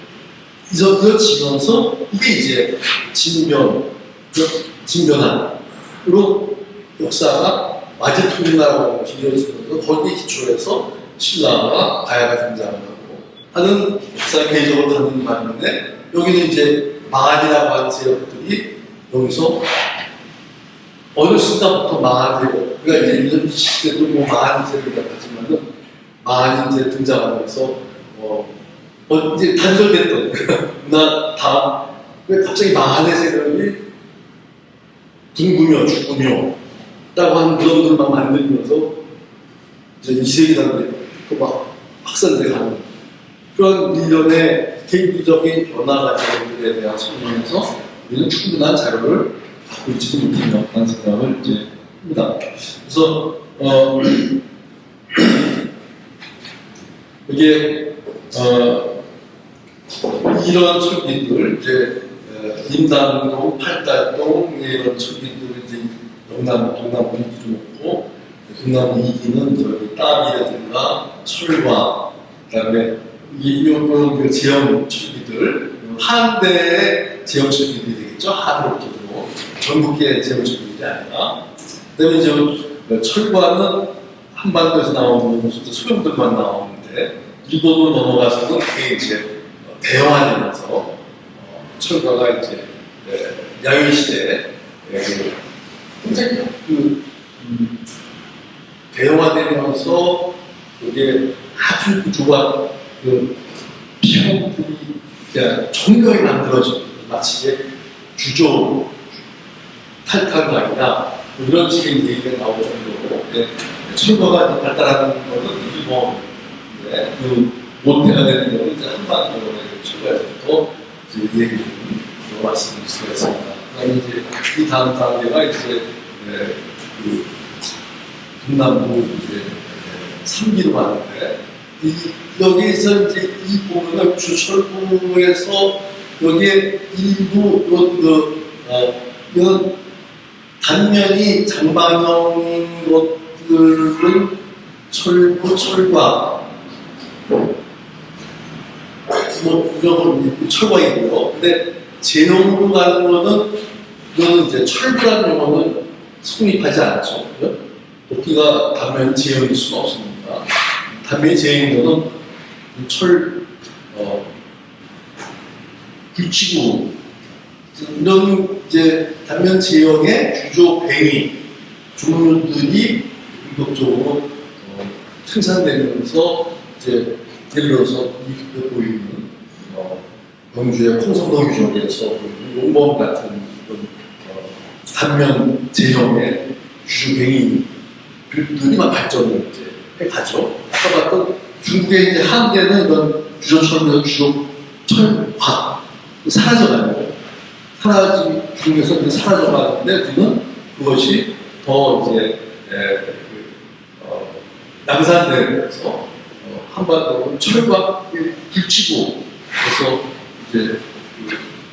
이어지면서 이게 이제 진변화로 역사가 마제토리나라고 하는 것이 이어지면서 거기에 기초해서 신라와 가야가 등장하고 하는 역사의 계적으로 가는 반면에 여기는 이제 마한이라고 하는 세력들이 여기서 어느 순간부터 마한세력 우리가 이제 이런 시대도 뭐 마한세력이라고 하지만은 마한이 이제 등장하면서 이제 단절됐던 문화 다음 왜 갑자기 마한의 세력이 둥구며 죽으며 라고 하는 그런 것들만 만들면서 이제 2세기 단계 막 확산돼 가는 그런 일련의 개인적인 변화 과정들에 대한 설명에서 우리는 충분한 자료를 갖고 있지는 못했다는 생각을 이제 합니다. 그래서 이게 이런 철기들 이제 임당동, 팔달동 이런 철기들 이제 영남, 동남 분기도 높고 동남 이기는 저기 땀이라든가 철과 그다음에 이런 그 지형 철기들 한대의 지형 철기들이 되겠죠. 한으로부터 전국의 지형 철기들이 아니라 그다음에 이제 철과는 한반도에서 나오는 소형들만 나오는데 일본으로 넘어가서는 그게 이제 대화되면서 철과가 이제 야외 시대에 굉장히 대화되면서 그게 아주 좋아 피부들이 정교하게 만들어진 마치 주조 탈탈강이나 이런 식의 얘기가 나올 정도로 철거가 발달하는 것은 일본 모태가 되는 것은 이제 한반도의 철거에서부터 얘기를 말씀드릴 수가 있습니다. 그다음에 이제 이 다음 단계가 이제 동남부 이제 3기로 가는데 여기에서 이제 이 부분을 주철부에서 여기에 일부 이런 단면이 장방형인 것들은 철부, 철과 이런 철과이고요. 근데 제형으로 가는 거는 이거는 이제 철부라는 용어는 성립하지 않죠. 도끼가 단면이 제형일 수는 없습니다. 단면이 제형인 거는 불치구 이런 이제 단면 제형의 주조 뱅이 종류들이 본격적으로 생산되면서 이제 예를 들어서 이 보이는 경주의 홍성동 유적에서 보이는 용범 같은 그런 단면 제형의 주조 뱅이들이 막 발전을 이제 해가죠. 아까 봤던 중국의 이제 한계는 이런 주조철에서 주조 철화 사라져가요. 중국에서 이제 사라져가는데 우리는 그것이 더 이제 양산되면서 한반도는 철과 불치고 그래서 이제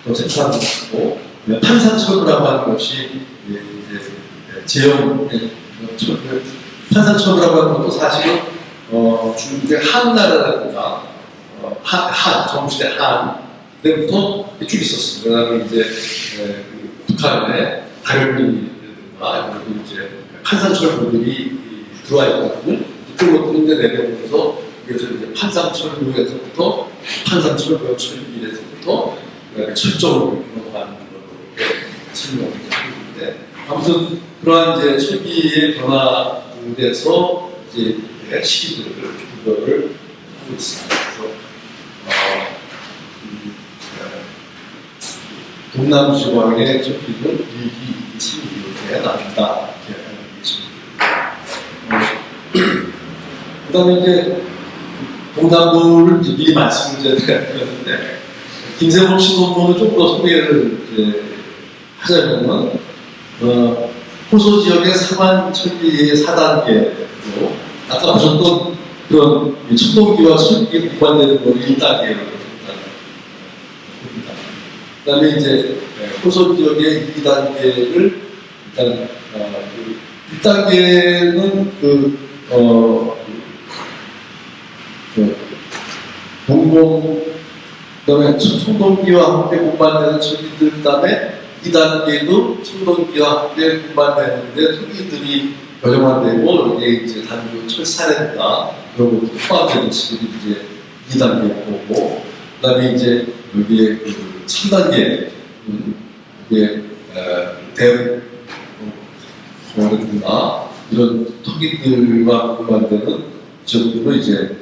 더 생산하고 판산철이라고 하는 것이 이제 제형 판산철이라고 하는 것도 사실은 중국의 한나라라든가 정시대 한 때부터 쭉 있었습니다. 그다음에 이제 북한의 다령민이라든가 그리고 이제 판산철부들이 들어와 있거든요. 그런 것들을 이제 내려오면서 그래서 이제 판산철부에서부터 판산철부 철기에서부터 철저로 넘어가는 걸로 설명을 하는데 아무튼 그러한 이제 철기의 변화에서 이제 시기들을 그거를 하고 있습니다. 그래서 동남 지방의 철기는 1기, 2기, 3기 이렇게 나눈다 이렇게 하는 것입니다. 그다음에 이제 동남부를 미리 말씀을 드렸는데 김세범 신혼부는 좀 더 소개를 하자면은 호소 지역의 사만 철기의 4단계로 아까 보셨던 그런 청동기와 철기 보관되는 걸 1단계로 그다음에 이제 호소 지역의 2단계를 일단 1단계는 동공 그다음에 청동기와 함께 공반되는 철기들 그다음에 2단계도 청동기와 함께 공반되는데 철기들이 결정화되고 여기에 이제 단조 철사례나 그런 것도 포함되는 시기들이 이제 2단계고 그다음에 이제 여기에 3단계 이게 대우나 이런 토기들과 공반되는 지역들로 이제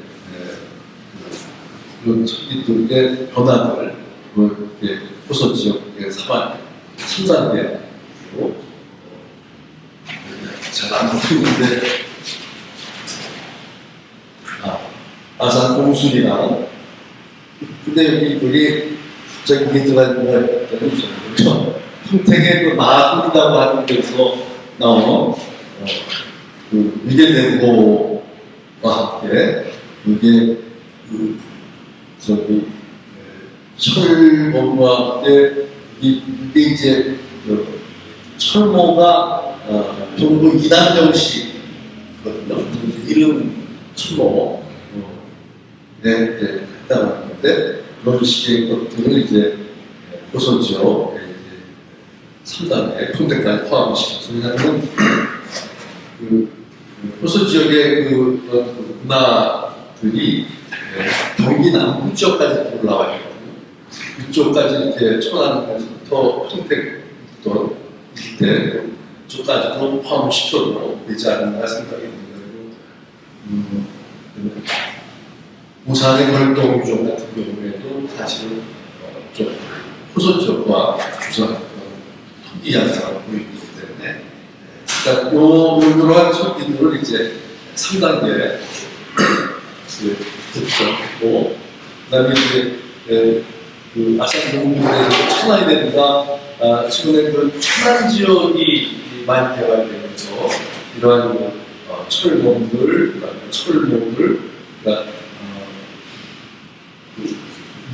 그런 토기들의 변화를 이렇게 호소 지역의 3단계로 잘 안 보이는데 아산 공술이랑 근데 여기 갑자기 이게 들어가는 거가 있잖아요. 평택의 그 마술이라고 하는 데서 나온 그 위계대고와 함께 이게 그 저기 철검과 함께 이게 이제 그 철모가 정부 이단정식이거든요. 이름 철모 했다는 건데 그런 식의 것들을 이제 호서 지역에 이제 3단에 평택까지 포함시켜서 왜냐하면 그 호서 지역의 그 문화들이 경기 남부 지역까지 올라와 있거든요. 이쪽까지 이렇게 천안에서부터 평택부터 이때 쪽까지도 포함시켜도 되지 않는가 생각이 듭니다. 부산의 별도유종 같은 경우에도 사실은 좀 호서 지역과 주산 토기 양상을 보이기 때문에 일단 이러한 소비들을 이제 3단계 듣고 그다음에 이제 그 아산 동물에서 천안이 된다. 최근에 그 천안 지역이 많이 개발되면서 이러한 철봉들, 그다음에 철봉들,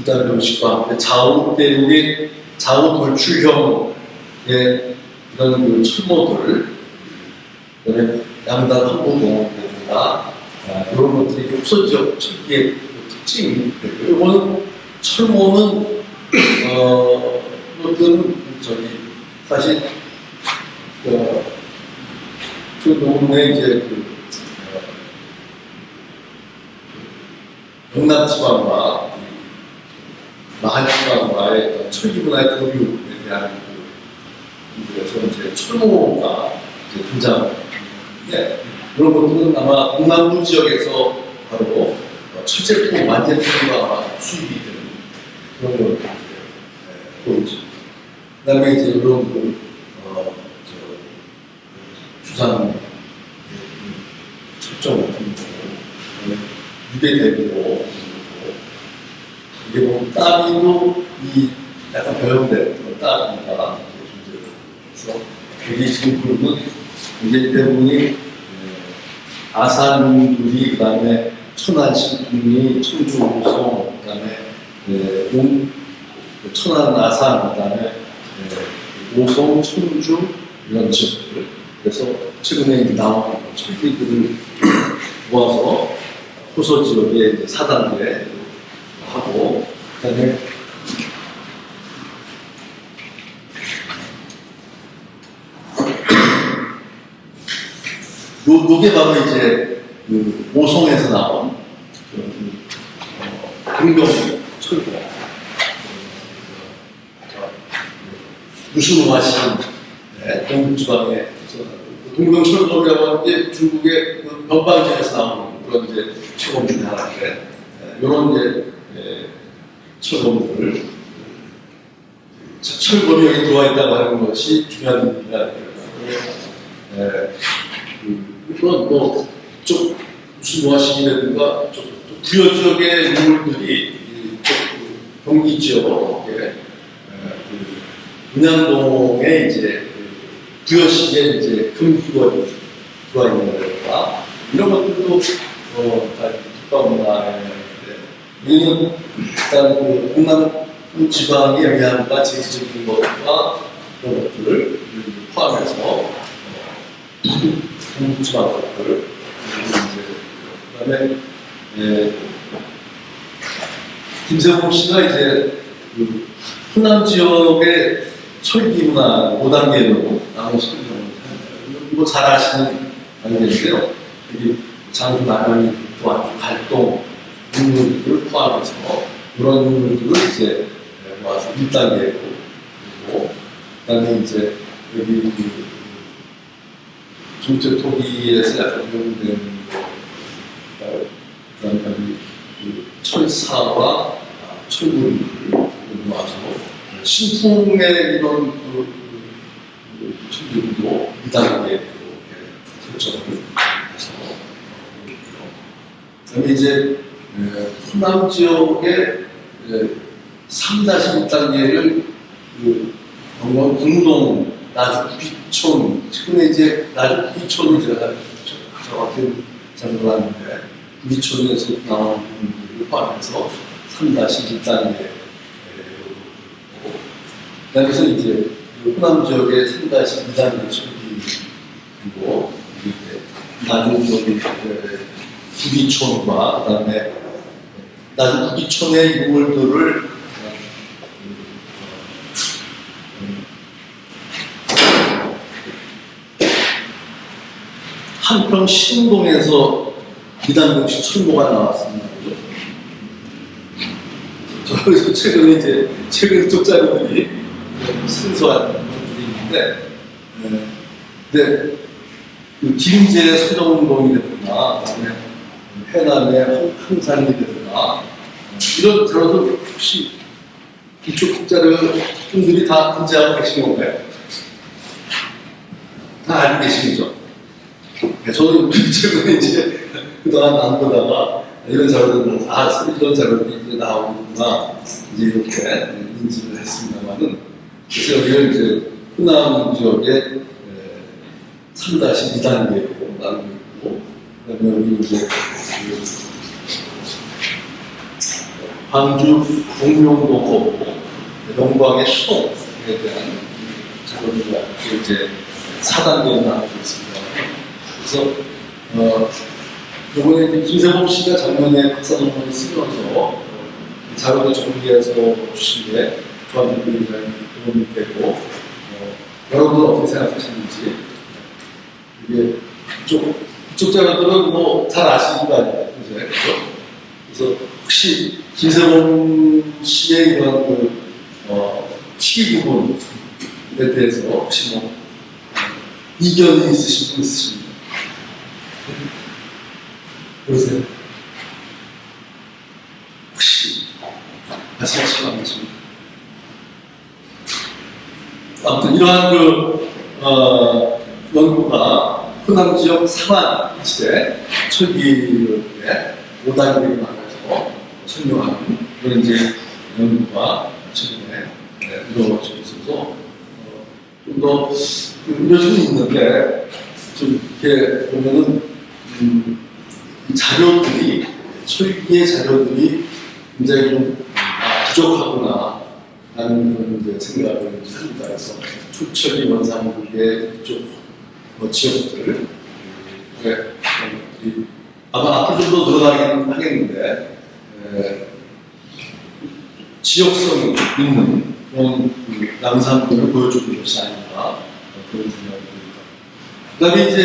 이단 방식과 함께 좌우 대륙의 좌우 돌출형의 이런 그 철모들, 그다음에 양단 항구공원이라든가 이런 것들이 호서 지역 철기의 특징이 되고요. 이거는 철모는 이것들은 저기 사실 저 논문에 이제 그 영남 지방과 마한 지방과의 철기 문화의 교류에 대한 그래서 이제 철모가 이제 등장하는데 이런 것들은 아마 동남부 지역에서 바로 철제품 완제품과 아마 수입이 되는 그런 걸 보이죠. 그다음에 이제 이런 그 주상 철정 같은 경우 유대대비로 이게 뭐 따비도 이 약간 배운데 따비가 그래서 여기 지금 보면 이제 대부분이 아산군이 그다음에 천안신군이 청주성 그다음에 천안 아산 그다음에 오성 청주 이런 지역들 그래서 최근에 나온 철기들을 모아서 호서 지역에 이제 4단계 하고 그다음에 요게 바로 이제 그 오송에서 나온 동경 철거 무슨화신 동북지방에 동경 철거라고 하는 게 중국의 그 변방지에서 나오는 그런 이제 철거 중에 하나인데 이런 이제 철거물을 철거명이 들어와 있다고 하는 것이 중요한 의미가 있습니다. 이건 뭐쪽 무슨화신이라든가 부여 지역의 인물들이 경기 지역에 은양동에 이제 부여시에 이제 금기원이 들어와 있는 거니까 이런 것들도 다 국가문화인데 우리는 일단 그 동남부 지방의 영향과 제시적인 것과 그런 것들을 포함해서 동북 지방 것들 그다음에 김세봉 씨가 이제 그 호남 지역의 철기 문화 5단계로 나눠서 이거 잘 아시는 단계인데요. 여기 장수 나면이 또한 갈동 인물들을 포함해서 그런 인물들을 이제 모아서 1단계로 그리고 그다음에 이제 여기 그 중태토기에서 약간 적용된 그다음에 여기 그 철사와 철물을 모아서 신풍의 이런 철들도 2단계로 설정을 해서 그다음에 이제 호남 지역의 3-1단계를 공동 나주구비촌, 최근에 이제 나주구비촌을 제가 정확히 잘 몰랐는데, 구비촌에서 나온 분들을 포함해서 3-1단계. 그래서 이제 호남 지역의 3-2단계 철기이고, 나주 지역의 구비촌과 그다음에 나주 구비촌의 유물들을 한평 신동에서 이단봉식 철모가 나왔습니다. 저기서 최근 쪽자료들이 생소한 것들이 있는데, 근데 그 김제 서정동이라든가, 그다음에 해남의 항산이라든가 이런 자료들 혹시 이쪽 국자를 분들이 다 인지하고 계신 건가요? 다 알고 계시죠? 저는 최근에 이제 그동안 안 보다가 이런 자료들 이런 자료들이 이제 나오는구나 이제 이렇게 인지를 했습니다만은, 그래서 여기를 이제 호남 지역의 3-2단계로 나누고 있고, 그다음에 여기 이제 광주 공명도고 영광의 수동에 대한 자료가 이제 4단계로 나누고 있습니다. 그래서 이번에 김세범 씨가 작년에 박사 논문을 쓰면서 자료를 정리해서 주신 게 저한테 굉장히 도움이 되고, 여러분은 어떻게 생각하시는지, 이게 이쪽 자료들은 뭐 잘 아시는 거 아니에요? 그래서 혹시 김세범 씨의 이런 시기 부분에 대해서 혹시 뭐 이견이 있으신 분 있으십니까? 보세요. 혹시 말씀하시면 안 되십니까? 아무튼 이러한 연구가 호남 지역 상한 시대 철기의 5단계를 나눠서 설명하는 그런 이제 연구가 최근에 이루어지고 있어서 좀 더 이루어지고 있는데, 좀 이렇게 보면은 자료들이, 철기의 자료들이 굉장히 좀 부족하구나 라는 그런 이제 생각을 합니다. 그래서 초철기 원상국의 이쪽 지역들, 아마 앞으로 좀 더 늘어나긴 하겠는데, 지역성 있는 그런 남산들을 보여주는 것이 아닌가 그런 생각이 듭니다. 그 다음에 이제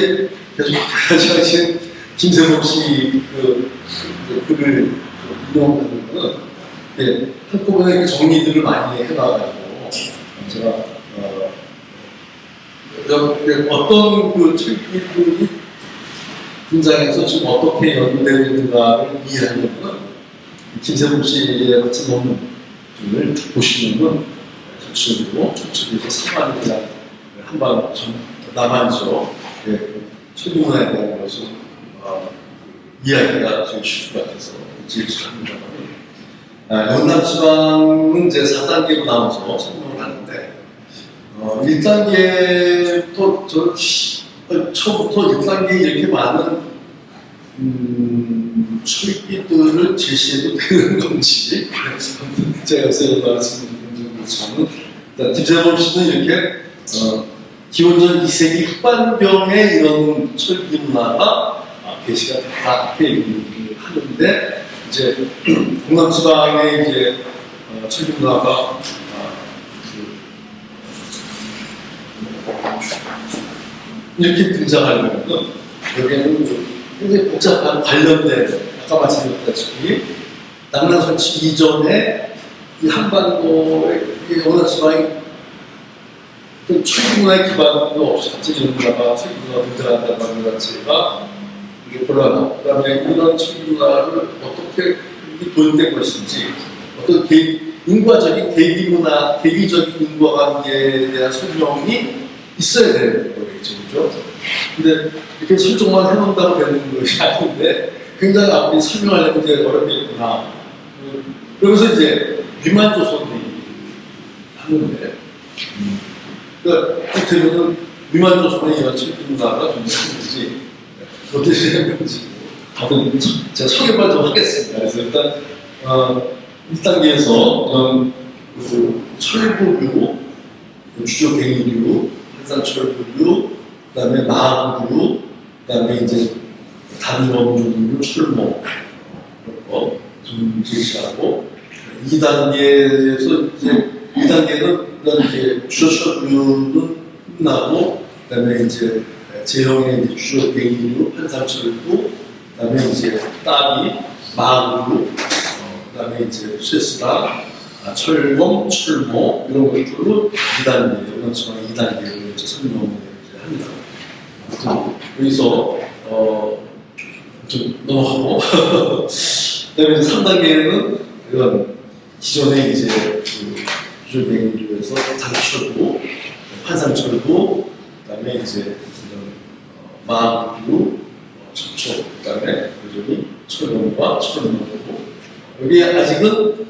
계속 하신 김세범 씨 글을 인용하는 거는 한꺼번에 정리들을 많이 해놔가지고 제가 어떤 그 철기들이 분장에서 지금 어떻게 연구되고 있는가를 이해하려면 김세범 씨의 같은 논문을 보시면은 전체적으로 전체에서 상황에 대한 한방 남한지역 철기문화에 대한 것을 이야기가 좀 쉬울 것 같아서 제시합니다만, 영남지방은 이제 4단계로 나눠서 설명을 하는데, 1단계부터 처음부터 1단계에 이렇게 많은 철기들을 제시해도 되는 건지 제가 요새 말씀드린 것처럼, 일단 김세범 씨는 이렇게 기원전 2세기 후반경에 이런 철기 문화가 게시가 됐다 이렇게 얘기를 하는데, 이제 동남지방의 이제 철기 문화가 이렇게 등장하려면 여기에는 굉장히 복잡한 관련된, 아까 말씀드렸다시피 남남설치 이전에 이 한반도의 어느 지방이 철기 문화의 기반도 없이 갑자기 이런 문화가 철기 문화가 등장한다는 것 자체가 이게 곤란하고, 그 다음에 이런 철기 문화를 어떻게 도입된 것인지, 어떤 인과적인 계기적인 인과관계에 대한 설명이 있어야 되는 거겠죠, 그죠? 근데 이렇게 설정만 해놓는다고 되는 것이 아닌데, 굉장히 앞으로 설명하려면 이제 어렵겠구나. 그러면서 이제 미만 조선이 하는데, 그러니까 어떻게보면 미만 조선의 이런 문화가 좀 생기지 어떻게 생겼는지 다들 제가 소개만 좀 하겠습니다. 그래서 일단 1단계에서 이런 철부류, 주조갱이류, 한산철부류, 그다음에 마구류, 그다음에 이제 단검종류, 철모 이런 거 좀 제시하고 2단계에서 이제 2단계는 일단 이제 주조철부류는 끝나고 그다음에 이제 제형의 이제 주조갱이류, 한산철부, 그다음에 이제 따비, 마구류, 그다음에 이제 쇠스라, 철검, 철모 이런 것들로 2단계, 이런처럼 2단계로 이제 설명을 이제 합니다. 여기서 좀 넘어가고 그다음에 이제 3단계에는 이런 기존의 이제 주조갱이류에서 단철부, 환상철부, 그다음에 이제 마구류, 척촉, 그다음에 여전히 철검과 철모고 여기 아직은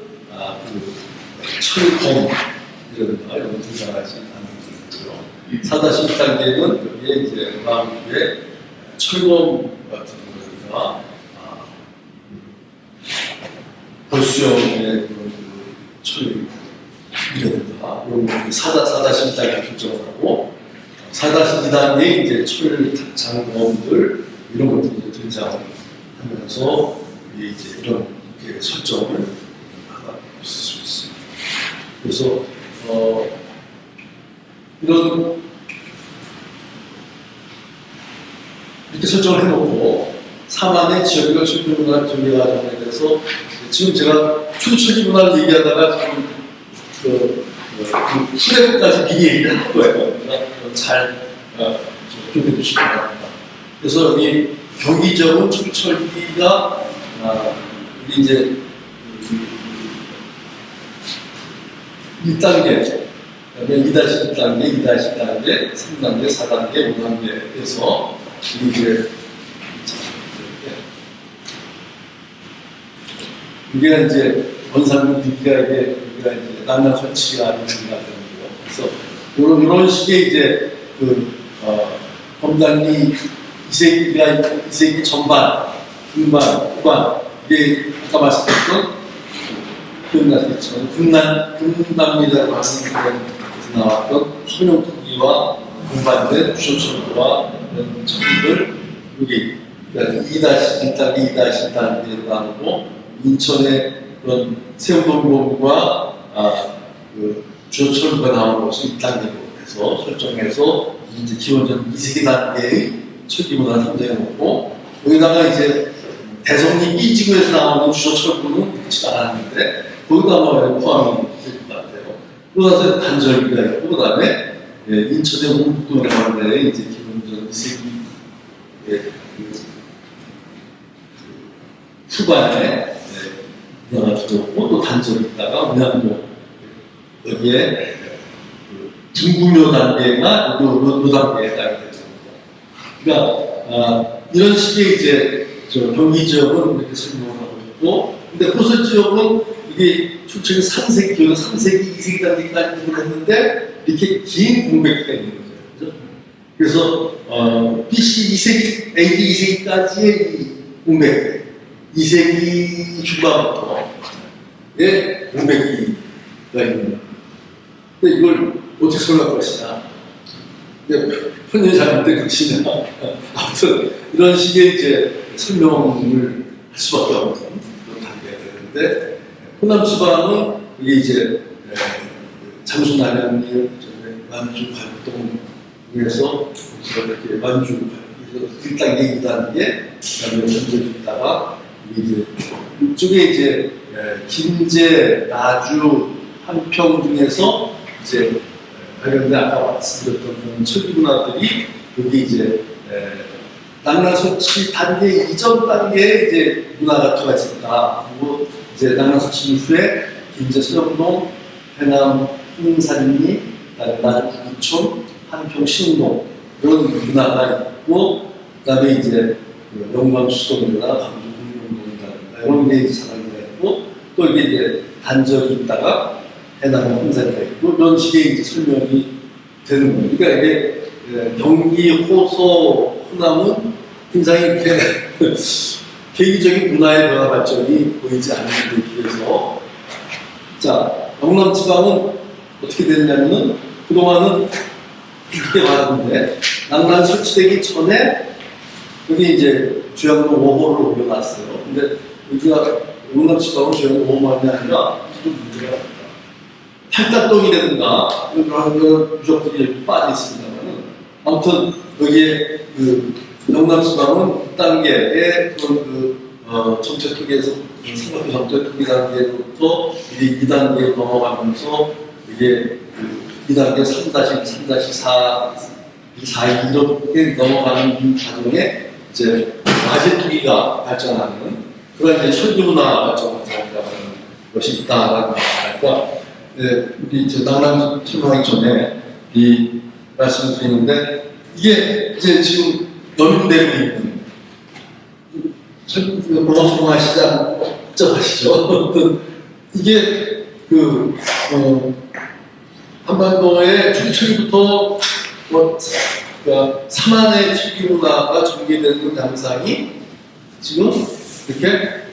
철검이라든가 이런 거 등장하지 않는 거고요. 4-1단계는 여기에 이제 마구류의 철검 같은 거라든가 볼수형의 그런 철이라든가 이런 거 4-1단계 결정을 하고 4-2단계에 이제 철 장검들 이런 것들이 이제 등장하면서 이제 이런 이렇게 설정을 하나 쓸 수 있습니다. 그래서 이런 이렇게 설정을 해놓고 사만의 지역과 철기문화 정리 과정에 대해서 지금 제가 초철기 문화를 얘기하다가 지금 후대부까지 미리 얘기를 할 거예요. 그러니까 잘 기억해 주시기 바랍니다. 그래서 여기 경기적은 초철기가 이제 1단계, 그다음에 2-1단계, 2-2단계, 3단계, 4단계, 5단계에서 이게 이게 이제 원산국 비기가 이게 우리가 이제 남남 설치가 아닌 비기가 되는데요. 그래서 이런 식의 이제 검단리 2세기 전반, 중반, 후반 이게 아까 말씀드렸던 기억나시겠지만 금남리라고 하는 그런 나왔던 허용 토기와 공반된 주소철과 이런 철들 여기 2-1단계, 2-2단계로 나누고 인천의 그런 세우동공과 주소철부가 나오는 것을 1단계로 해서 설정해서 이제 기원전 2세기 단계의 철기문화를 선정해놓고 여기다가 이제 대성리 B지구에서 나오는 주소철부는 그렇지 않았는데 거기다 아마 포함이 될 것 같아요. 그러고 나서 단절기가 있고 그 다음에 인천의 웅북동이라고 하는 데 이제 기원전 2세기 후반에 문화가 들어오고 또 단절이 있다가 문양도 여기에 중구묘 단계가 요 단계에 해당이 되는 거고. 그러니까 이런 식의 이제 경기 지역은 이렇게 설명을 하고 있고, 근데 호서 지역은 이게 초창기 3세기, 기원 3세기, 2세기 단계까지 했는데 이렇게 긴 공백기가 있는 거죠. 그래서 BC 2세기, AD 2세기까지의 이 공백기, 2세기 중반부터의 공백기가 있는 거예요. 근데 이걸 어떻게 설명할 것이냐. 편견이 잘못된 것이냐. 아무튼 이런 식의 이제 설명을 할 수밖에 없는 그런 단계가 되는데, 호남 지방은 이게 이제 장수난연이 완주 활동에서 이렇게 완주 1단계, 2단계, 그다음에 전쟁이 있다가 이제 이쪽에 이제 김제, 나주, 한평 등에서 이제 관련된 아까 말씀드렸던 그런 철기문화들이 여기 이제 낙랑설치 단계 이전 단계에 이제 문화가 들어가 있었다. 그리고 이제 낙랑설치 이후에 김제, 서영동, 해남, 흥산리, 나주 구구촌, 한평, 신동 이런 문화가 있고, 그다음에 이제 영광 수도문화, 광주 올게이지 사랑이 있고, 또 이게 이제 단절이 있다가 해나무 혼자가 있고, 이런 식의 이제 설명이 되는 겁니다. 그러니까 이게 경기, 호소, 호남은 굉장히 이렇게 계기적인 문화의 변화 발전이 보이지 않는 데 비해서, 자, 영남 지방은 어떻게 됐냐면은 그동안은 이렇게 봤는데 낙란 설치되기 전에 여기 이제 주양도 5호를 올려놨어요. 근데 우리가 영남 지방은 주양도 5호만이 아니라 좀 문제가 있다. 팔당동이라든가 이런 유적들이 빠져 있습니다만은 아무튼 여기에 그 영남 지방은 1단계의 그런 정책 특위에서 삼각형 정책 특위 단계부터 2단계로 넘어가면서 이게 2단계 3-3-4, 4 이렇게 넘어가는 과정에 이제 마제 특위가 발전하는 그런 이제 철기문화 발전을 하는 것이 있다라는 거니까 우리 이제 낙남 설명하기 전에 이 말씀을 드리는데 이게 이제 지금 연구되고 있는 문화 시장 복잡하시죠? 이게 그 한반도의 초기부터 그러니까 3안의 초기 문화가 전개되는 양상이 지금 이렇게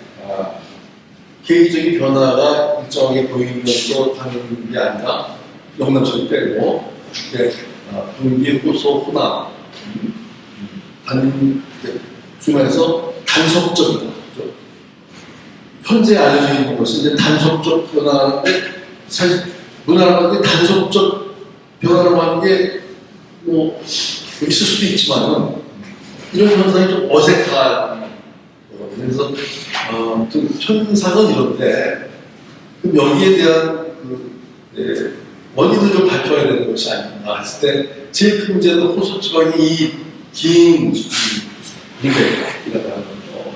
계기적인 변화가 일정하게 보이면서 가는 게 아니라 영남철이 빼고 동기, 호소, 호남 중에서 단속적이다. 그렇죠? 현재 알려져 있는 것은 이제 단속적 변화인데 사실 문화라는 게 단속적 변화라고 하는 게 뭐 있을 수도 있지만은 이런 현상이 좀 어색한 그래서 현상은 이런데 그럼 여기에 대한 원인을 좀 밝혀야 되는 것이 아닌가 했을 때 제일 큰 문제는 호소 지방이 이 긴 문제라고 하는 거죠.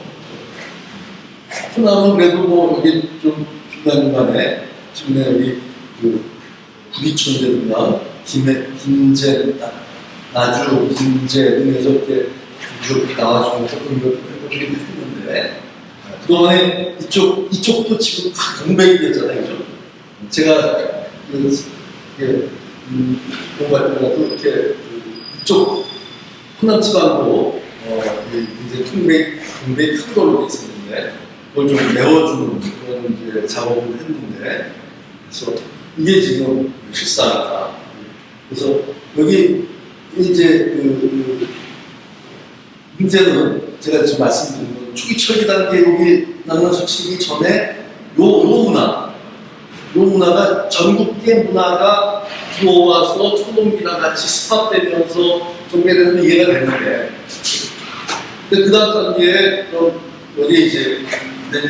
호남은 그래도 뭐 여기 좀 중간중간에 여기 그 부기촌이라든가 김제, 나주, 김제 등에서 이렇게 쭉 나와주면서 그런 걸 좀 해보긴 했는데 그동안에 이쪽도 지금 다 공백이 됐잖아요. 그죠? 제가 공부할 때도 이렇게 이쪽 호남 지방도 이제 공백이 큰 걸로 있었는데 그걸 좀 메워주는 그런 이제 작업을 했는데 그래서 이게 지금 실사다. 그래서 여기 이제 문제는 제가 지금 말씀드린 건 초기 철기 단계 여기 낙란 설치기 전에 요 문화가 전국계 문화가 들어와서 초동기랑 같이 스탑되면서 전개되는 이해가 되는데 근데 그 다음 단계에 여기 이제 돼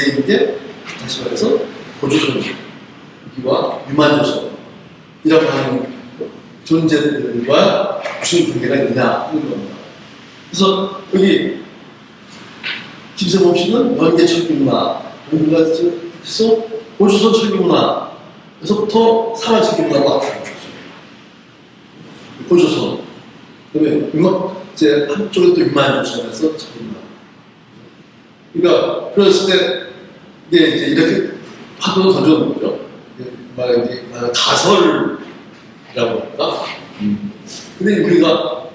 있는 게 다시 말해서 고조선기와 유만조선이라고 하는 존재들과 무슨 관계가 있느냐 하는 겁니다. 그래서 여기 김세범 씨는 연계 철기문화, 그래서 고조선 철기문화에서부터 사만 철기문화가 나타나는 거죠. 고조선, 그다음에 이제 한쪽에 또 유만조선에서 철기문화. 그러니까 그랬을 때 이게 이제 이렇게 파도를 던져놓은 거죠. 가설이라고 할까? 근데 우리가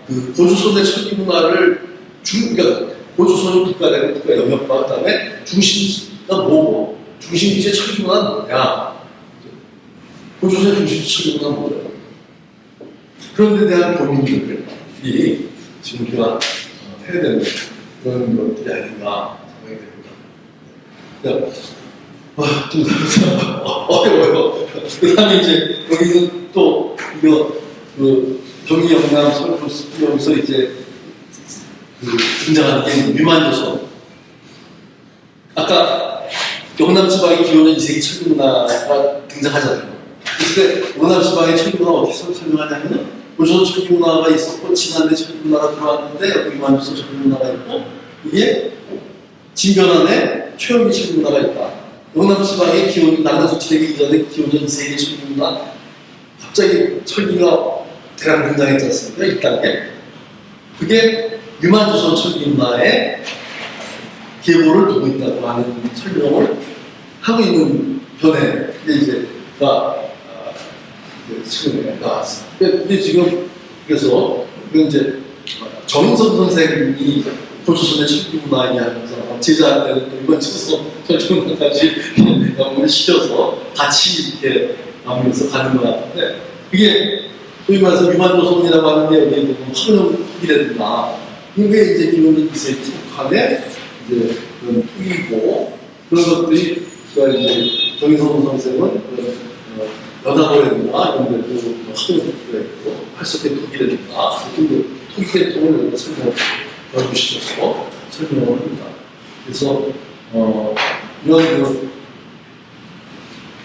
그 고조선의 철기문화를 그러니까 고조선이 국가 영역과 그다음에 중심지가 뭐고 중심지의 철기문화는 뭐냐? 고조선의 중심지 철기문화는 뭐죠? 그런 데 대한 고민들이 지금 우리가 해야 되는 그런 것들이 아닌가 생각이 됩니다. 좀 어려워요. 그 다음에 이제 여기는 또 이거 경기 영남 여기서 이제 등장하는 게 유만조선. 아까 영남 지방의 기원은 이세기 철기문화가 등장하잖아요. 그때 영남 지방의 철기문화 어떻게 설명하냐면은 고조선 철기문화가 있었고 진안대 철기문화가 들어왔는데 여기 유만조선 철기문화가 있고 이게 진변안에 최영기 철기문화가 있다. 영남 지방의 기원 낙란 설치되기 이전에 기원전 이세기 철기문화 갑자기 철기가 대량 등장했지 않습니까? 1단계. 그게 유만조선 철기문화의 계보를 두고 있다고 하는 설명을 하고 있는 변에 이제 최근에 나왔어. 근데 지금 그래서 이제 정인선 선생님이 조선의 천기문화 이야기하면서 제자한테는 이번 쳐서 설명까지 연구를 시켜서 같이 이렇게 나오면서 가는 것 같은데 그게 소위 말해서 유만조선이라고 하는데 여기에 화근이라든가 이게 이제 김원준 기세의 속함에 이제 그런 후이고 그런 것들이 이제 정인선 선생은 여자거래나 이런 데도 화근도 있고 팔석의 토기라든가 토기 계통을 설명을 넓으시켜서 설명을 합니다. 그래서 이런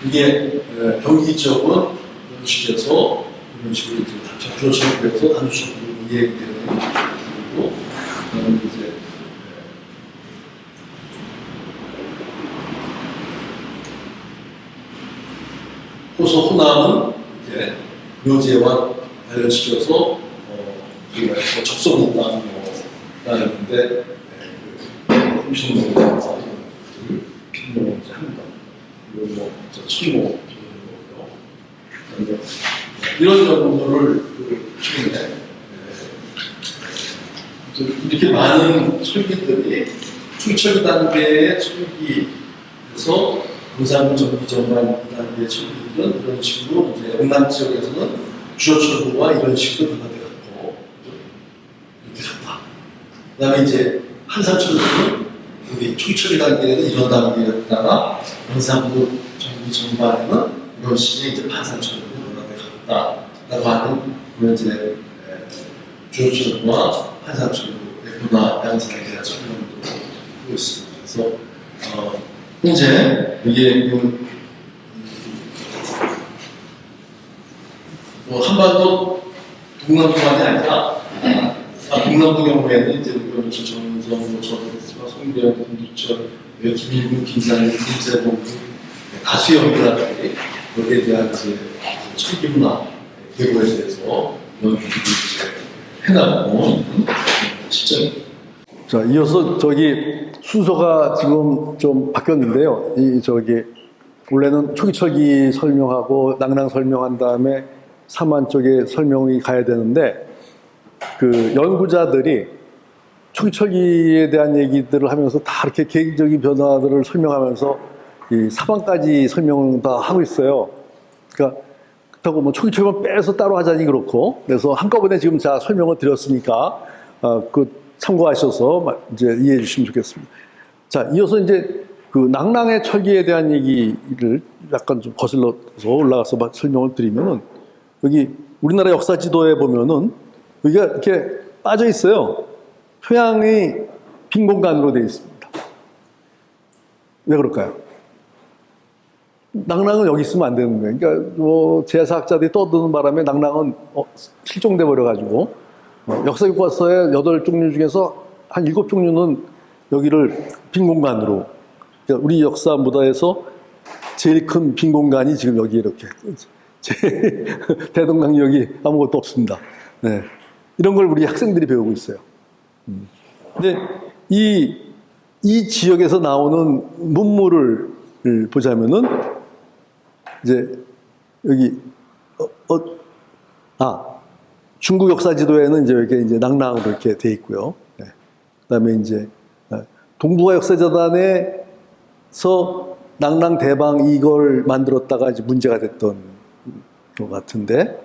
이게 경기 지역은 이런 식에서 이런 식으로 이제 주어지면서 단수적으로 이해되는 그리고 그다음에 이제 호소 호남은 이제 묘제와 관련시켜서 적성문당 라는데 음식물과 필요를 합니다. 그리고 철모 이런 정도를 최근에 이렇게 많은 설기들이 초기철기 단계의 설기에서 공상 전기 전반 단계의 설기들은 이런 식으로 이제 영남 지역에서는 주요철구와 이런 식으로 변화되었고 이렇게 갔다. 그다음에 이제 한산철구는 여기 초기철기 단계에는 이런 단계였다가 영상도 전기 전반에는 이런 식의 이제 한산철구로 변화되었다라고 하는 그런 이제 주요철구와 한산철구의 변화 양상에 대한 설명도 하고 있습니다. 그래서 현재 이게 뭐 한반도 동남부만이 아니라 동남부 경우에는 이제 정성, 송대현, 김두철, 김일군, 김상현, 김세봉 다수의 연구자들이 여기에 대한 이제 철기문화 계보에 대해서 연구를 해나가고 있는 시점입니다. 자, 이어서 순서가 지금 좀 바뀌었는데요. 원래는 초기철기 설명하고 낭랑 설명한 다음에 사만 쪽에 설명이 가야 되는데, 연구자들이 초기철기에 대한 얘기들을 하면서 다 이렇게 계획적인 변화들을 설명하면서 이 사만까지 설명을 다 하고 있어요. 그러니까, 그렇다고 뭐 초기철기만 빼서 따로 하자니 그렇고, 그래서 한꺼번에 지금 제가 설명을 드렸으니까, 참고하셔서 이제 이해해 주시면 좋겠습니다. 자, 이어서 이제 낭랑의 철기에 대한 얘기를 약간 좀 거슬러서 올라가서 설명을 드리면은, 여기 우리나라 역사 지도에 보면은 여기가 이렇게 빠져 있어요. 토양이 빈 공간으로 되어 있습니다. 왜 그럴까요? 낭랑은 여기 있으면 안 되는 거예요. 그러니까 제사학자들이 떠드는 바람에 낭랑은 실종돼 버려가지고 역사 교과서의 8종류 중에서 한 7종류는 여기를 빈 공간으로, 그러니까 우리 역사 무다에서 제일 큰 빈 공간이 지금 여기 이렇게 대동강역이 아무것도 없습니다. 네. 이런 걸 우리 학생들이 배우고 있어요. 근데 이 지역에서 나오는 문물을 보자면은 이제 여기 중국 역사 지도에는 이제 이렇게 이제 낭랑으로 이렇게 돼 있고요. 네. 그다음에 이제 동북아 역사재단에서 낭랑 대방 이걸 만들었다가 이제 문제가 됐던 것 같은데,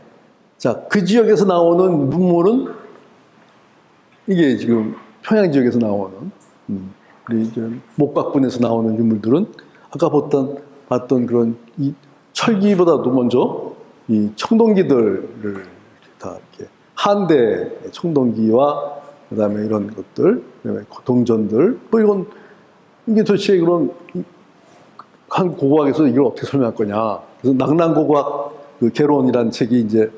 자, 그 지역에서 나오는 문물은 이게 지금 평양 지역에서 나오는 우리 이제 목박분에서 나오는 유물들은 아까 봤던 그런 이 철기보다도 먼저 이 청동기들을 다 이렇게 한대 청동기와 그다음에 이런 것들, 그다음에 동전들, 뭐 이게 도대체 그런 한 고고학에서 이걸 어떻게 설명할 거냐. 그래서 낭랑고고학 개론이라는 책이 이제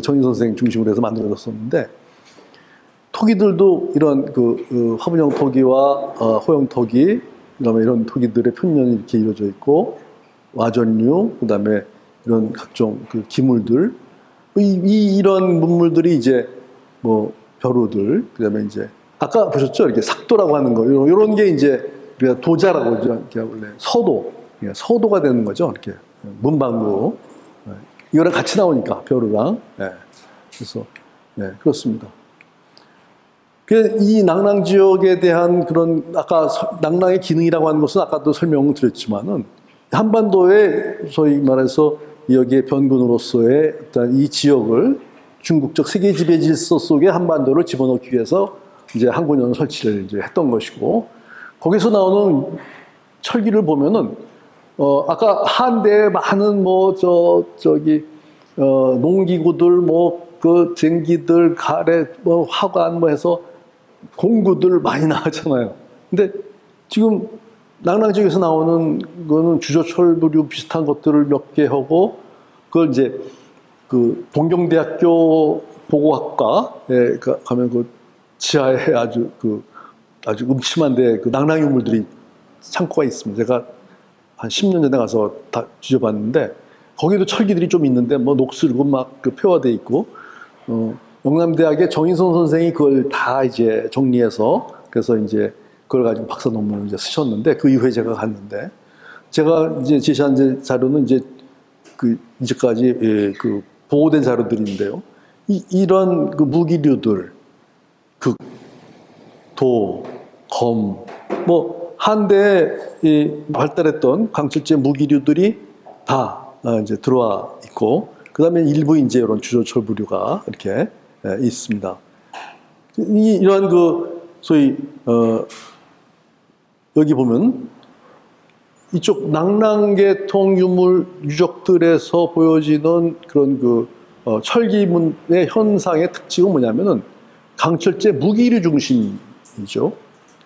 정인 선생 중심으로 해서 만들어졌었는데, 토기들도 이런 화분형 토기와 호형 토기, 그다음에 이런 토기들의 편년이 이렇게 이루어져 있고, 와전류, 그다음에 이런 각종 기물들, 이런 문물들이 이제 벼루들, 그다음에 이제 아까 보셨죠? 이렇게 삭도라고 하는 거, 이런 게 이제 우리가 도자라고 하죠. 이렇게 원래 서도가 되는 거죠. 이렇게 문방구. 이거랑 같이 나오니까 벼루랑. 그래서 그렇습니다. 이 낙랑 지역에 대한 그런 아까 낙랑의 기능이라고 하는 것은 아까도 설명을 드렸지만은 한반도에 소위 말해서 여기에 변군으로서의 어떤 이 지역을 중국적 세계 지배 질서 속에 한반도를 집어넣기 위해서 이제 항구년 설치를 이제 했던 것이고, 거기서 나오는 철기를 보면은 아까 한대에 많은 농기구들 그 쟁기들 가래 화관 해서 공구들 많이 나왔잖아요. 근데 지금 낙랑 지역에서 나오는 거는 주조철부류 비슷한 것들을 몇 개 하고, 그걸 이제 그 동경대학교 보고학과에 가면 그 지하에 아주 음침한데 그 낙랑 유물들이 창고가 있습니다. 제가 한 10년 전에 가서 다 뒤져봤는데 거기도 철기들이 좀 있는데 녹슬고 막 폐화돼 있고, 영남대학의 정인선 선생이 그걸 다 이제 정리해서 그래서 이제 그걸 가지고 박사 논문을 이제 쓰셨는데, 그 이후에 제가 갔는데 제가 이제 제시한 자료는 이제 이제까지 보호된 자료들인데요. 이런 그 무기류들, 도, 검, 한대에 발달했던 강철제 무기류들이 다 이제 들어와 있고, 그 다음에 일부 이제 이런 주조철부류가 이렇게 있습니다. 이러한 소위 여기 보면 이쪽 낙랑계통 유물 유적들에서 보여지는 그런 철기문의 현상의 특징은 뭐냐면은 강철제 무기류 중심이죠.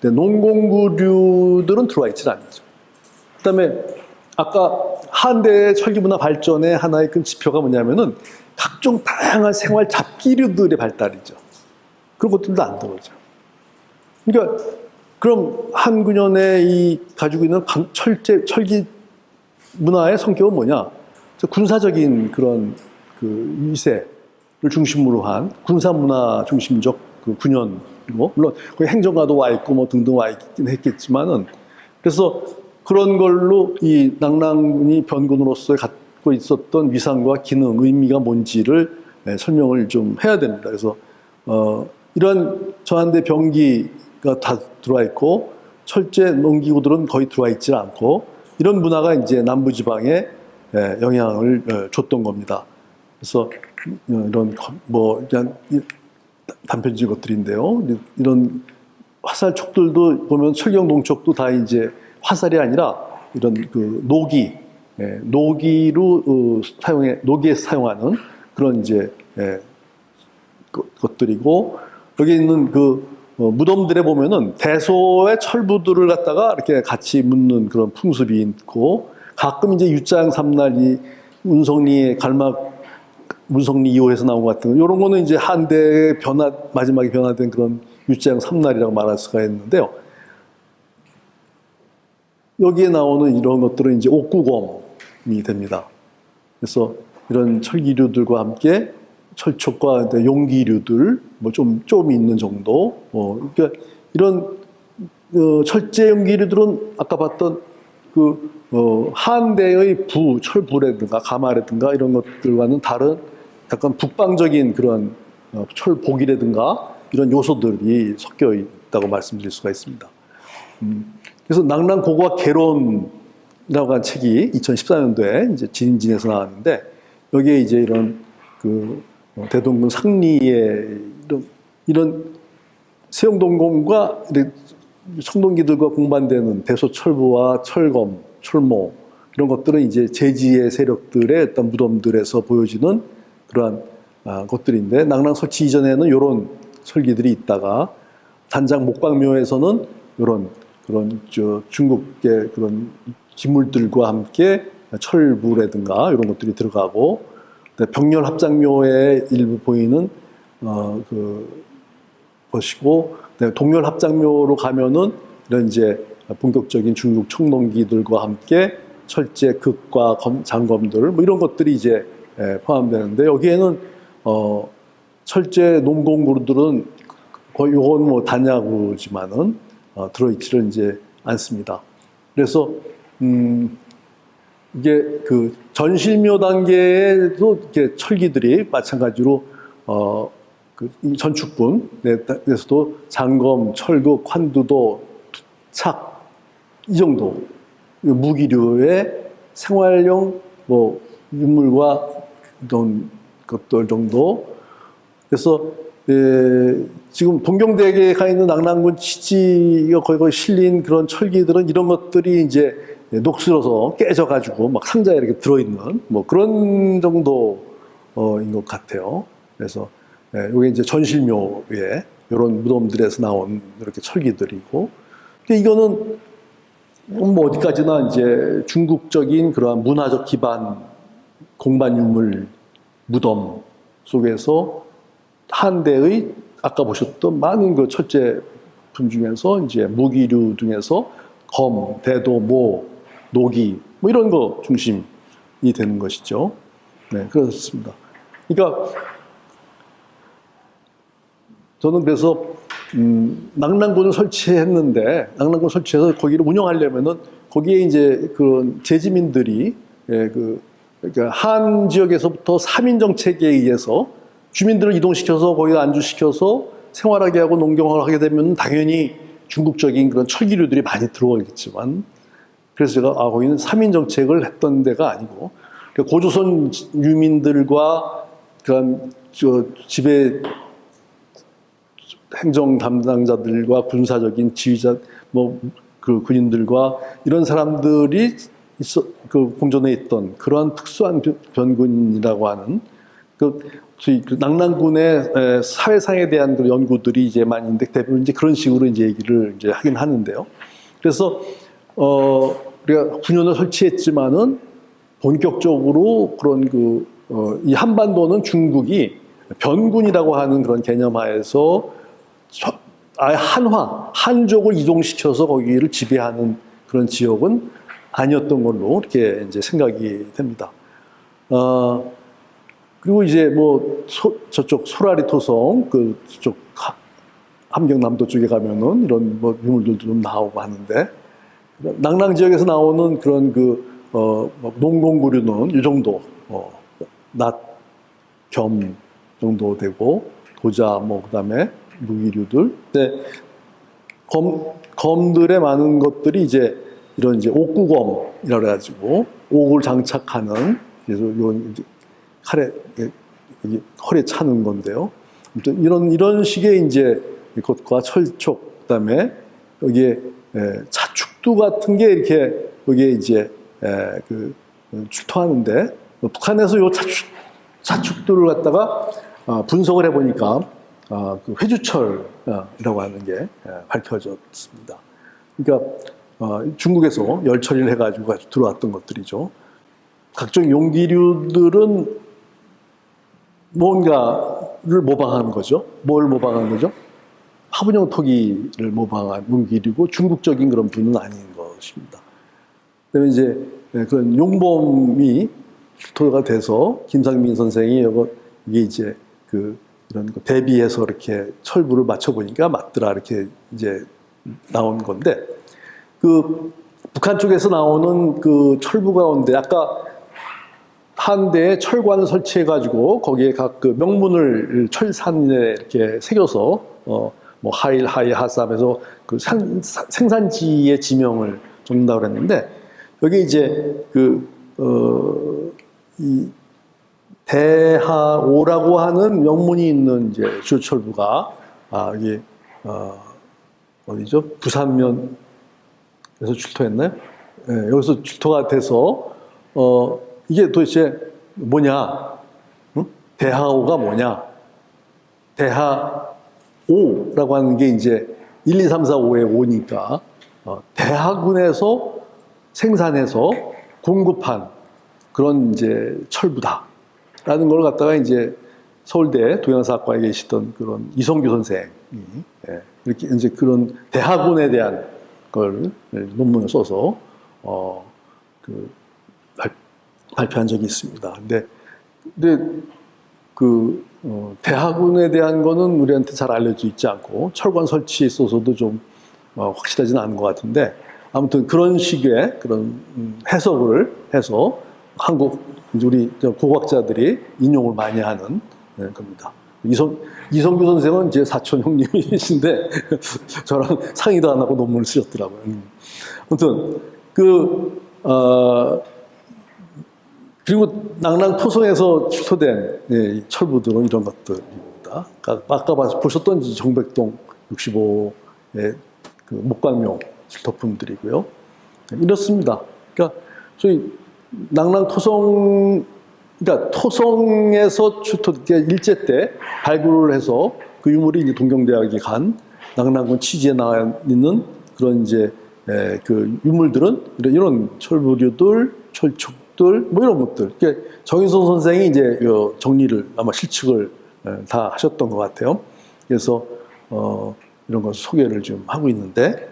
농공구류들은 들어와 있지는 않죠. 그다음에 아까 한대의 철기문화 발전의 하나의 큰 지표가 뭐냐면은 각종 다양한 생활 잡기류들의 발달이죠. 그런 것들도 안 들어오죠. 그러니까 그럼 한군현에 가지고 있는 철기 문화의 성격은 뭐냐? 군사적인 그런 위세를 중심으로 한 군사 문화 중심적 군현이고, 물론 거기 행정가도 와 있고 등등 와 있긴 했겠지만은, 그래서 그런 걸로 이 낙랑군이 변군으로서 갖고 있었던 위상과 기능, 의미가 뭔지를 설명을 좀 해야 됩니다. 그래서 이런 저한대 병기가 다 들어와 있고 철제 농기구들은 거의 들어와 있지 않고, 이런 문화가 이제 남부지방에 영향을 줬던 겁니다. 그래서 이런 그냥 단편적인 것들인데요. 이런 화살촉들도 보면 철경 동촉도 다 이제 화살이 아니라 이런 노기에 사용하는 그런 이제 것들이고, 여기 있는 무덤들에 보면은 대소의 철부들을 갖다가 이렇게 같이 묻는 그런 풍습이 있고, 가끔 이제 유자양 삼날이 문성리의 문성리 2호에서 나온 것 같은 이런 거는 이제 한대의 마지막에 변화된 그런 유자양 삼날이라고 말할 수가 있는데요. 여기에 나오는 이런 것들은 이제 옥구검이 됩니다. 그래서 이런 철기류들과 함께 철촉과 용기류들 좀 있는 정도. 그러니까 이런 철제 용기류들은 아까 봤던 한대의 철부라든가 가마라든가 이런 것들과는 다른 약간 북방적인 그런 철복이라든가 이런 요소들이 섞여 있다고 말씀드릴 수가 있습니다. 그래서 낙랑 고고학 개론이라고 한 책이 2014년도에 이제 진인진에서 나왔는데, 여기에 이제 이런 대동군 상리의 이런 세용동공과 청동기들과 공반되는 대소철부와 철검, 철모 이런 것들은 이제 제지의 세력들의 어떤 무덤들에서 보여지는 그러한 것들인데, 낙랑 설치 이전에는 이런 설기들이 있다가 단장 목광묘에서는 이런 그런 중국의 그런 기물들과 함께 철부라든가 이런 것들이 들어가고, 병렬합장묘에 일부 보이는 것이고, 동렬합장묘로 가면은 이런 이제 본격적인 중국 청동기들과 함께 철제 극과 장검들 이런 것들이 이제 포함되는데, 여기에는 철제 농공구들은 거의 요건 단야구지만은 들어있지를 이제 않습니다. 그래서 이게 그 전실묘 단계에도 이렇게 철기들이 마찬가지로 이 전축분에서도 장검, 철극, 환두도, 착 이 정도 무기류의 생활용 뭐 유물과 이런 것들 정도. 그래서 지금 동경대학에 가 있는 낙랑군 치지가 거의 실린 그런 철기들은 이런 것들이 이제 녹슬어서 깨져가지고 막 상자에 이렇게 들어있는 뭐 그런 정도인 것 같아요. 그래서 이게 이제 전실묘에 이런 무덤들에서 나온 이렇게 철기들이고, 근데 이거는 뭐 어디까지나 이제 중국적인 그러한 문화적 기반 공반 유물 무덤 속에서 한대의 아까 보셨던 많은 그 철제품 중에서 이제 무기류 중에서 검, 대도, 모, 노기 뭐 이런 거 중심이 되는 것이죠. 네, 그렇습니다. 그러니까 저는 그래서 낙랑군을 설치했는데, 낙랑군 설치해서 거기를 운영하려면은 거기에 이제 그런 재지민들이 그러니까 한 지역에서부터 3인 정책에 의해서 주민들을 이동시켜서 거기다 안주시켜서 생활하게 하고 농경을 하게 되면 당연히 중국적인 그런 철기류들이 많이 들어오겠지만, 그래서 제가 거기는 3인 정책을 했던 데가 아니고 그러니까 고조선 유민들과 그런 지배 행정 담당자들과 군사적인 지휘자, 뭐 그 군인들과 이런 사람들이 그 공존해 있던 그러한 특수한 변군이라고 하는 그 낙랑군의 사회상에 대한 그 연구들이 이제 많이 있는데 대부분 이제 그런 식으로 이제 얘기를 이제 하긴 하는데요. 그래서 우리가 군현을 설치했지만은 본격적으로 그런 이 한반도는 중국이 변군이라고 하는 그런 개념하에서 아예 한족을 이동시켜서 거기를 지배하는 그런 지역은 아니었던 걸로 이렇게 이제 생각이 됩니다. 그리고 이제 뭐 저쪽 소라리 토성 그쪽 함경남도 쪽에 가면은 이런 뭐 유물들도 좀 나오고 하는데, 낙랑 지역에서 나오는 그런 농공구류는 이 정도 낫, 겸 정도 되고, 도자 뭐 그다음에 무기류들. 근데 검들의 많은 것들이 이제 이런 이제 옥구검이라 그래가지고 옥을 장착하는, 그래서 이건 이제 칼에 허리에 차는 건데요. 아무튼 이런 식의 이제 것과 철촉, 그다음에 여기에 차축두 같은 게 이렇게 여기에 이제 출토하는데, 북한에서 요 차축두를 갖다가 분석을 해보니까 그 회주철이라고 하는 게 밝혀졌습니다. 그러니까 중국에서 열처리를 해가지고 들어왔던 것들이죠. 각종 용기류들은 뭔가를 모방하는 거죠. 뭘 모방하는 거죠? 화분형 토기를 모방한 용기류고 중국적인 그런 분은 아닌 것입니다. 그다음에 이제 그런 용범이 출토가 돼서 김상민 선생이 이게 이제 이런 거 대비해서 이렇게 철부를 맞춰보니까 맞더라 이렇게 이제 나온 건데, 북한 쪽에서 나오는 그 철부 가운데 아까 한 대에 철관을 설치해가지고 거기에 각 그 명문을 철산에 이렇게 새겨서 뭐 하일, 하이, 하삼에서 그 생산지의 지명을 적는다고 그랬는데, 여기 이제 이 대하오라고 하는 명문이 있는 이제 주철부가 이게 어디죠? 부산면에서 출토했나요? 네, 여기서 출토가 돼서 이게 도대체 뭐냐? 응? 대하오가 뭐냐? 대하오라고 하는 게 이제 1, 2, 3, 4, 5의 5니까 대하군에서 생산해서 공급한 그런 이제 철부다. 라는 걸 갖다가 이제 서울대 동양사학과에 계시던 그런 이성규 선생이 이렇게 이제 그런 대하군에 대한 걸 논문을 써서 발표한 적이 있습니다. 근데 대하군에 대한 거는 우리한테 잘 알려져 있지 않고 철관 설치에 있어서도 좀 확실하지는 않은 것 같은데, 아무튼 그런 식의 그런 해석을 해서 한국 우리 고고학자들이 인용을 많이 하는 겁니다. 이성규 선생은 이제 사촌 형님이신데 저랑 상의도 안 하고 논문을 쓰셨더라고요. 아무튼 그리고 낙랑 토성에서 출토된 철부들은 이런 것들입니다. 아까 보셨던 정백동 65의 그 목광묘 덮음들이고요. 이렇습니다. 그러니까 저희 낙랑 토성, 그러니까 토성에서 일제 때 발굴을 해서 그 유물이 이제 동경대학에 간 낙랑군 취지에 나와 있는 그런 이제 그 유물들은 이런 철부류들, 철축들, 뭐 이런 것들. 그러니까 정인선 선생이 이제 정리를 아마 실측을 다 하셨던 것 같아요. 그래서 이런 것 소개를 좀 하고 있는데,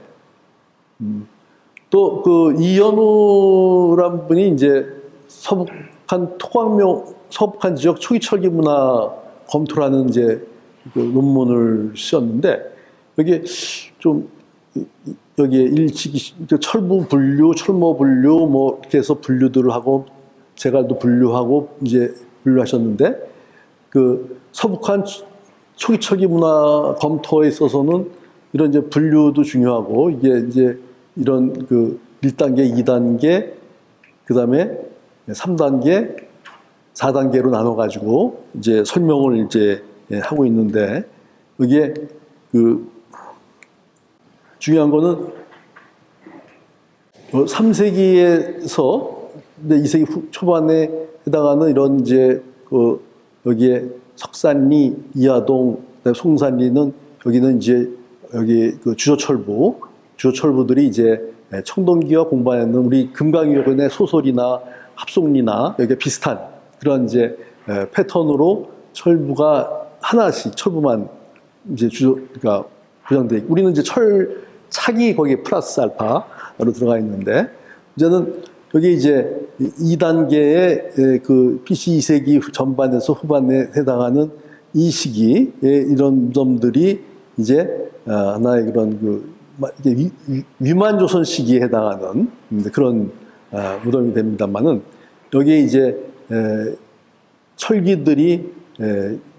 또 그 이현우란 분이 이제 서북한 토광묘, 서북한 지역 초기철기 문화 검토라는 이제 그 논문을 쓰셨는데, 여기 좀 여기에 일치기 철부 분류, 철모 분류 뭐 이렇게 해서 분류들을 하고 제갈도 분류하고 이제 분류하셨는데, 그 서북한 초기철기 문화 검토에 있어서는 이런 이제 분류도 중요하고, 이게 이제 이런 그 1단계, 2단계, 그 다음에 3단계, 4단계로 나눠가지고 이제 설명을 이제 하고 있는데, 이게 그 중요한 거는 3세기에서 2세기 초반에 해당하는 이런 이제 그 여기에 석산리, 이하동, 송산리는 여기는 이제 여기 그 주조철부들이 이제 청동기와 공부하는 우리 금강유역의 소설이나 합송리나 여기 비슷한 그런 이제 패턴으로 철부가 하나씩 철부만 이제 그러니까 구성돼 있고, 우리는 이제 철착이 거기에 플러스 알파로 들어가 있는데, 이제는 여기 이제 2단계의 그 BC 2세기 전반에서 후반에 해당하는 이 시기에 이런 점들이 이제 하나의 그런 그 위만조선 시기에 해당하는 그런 무덤이 됩니다만은, 여기에 이제 철기들이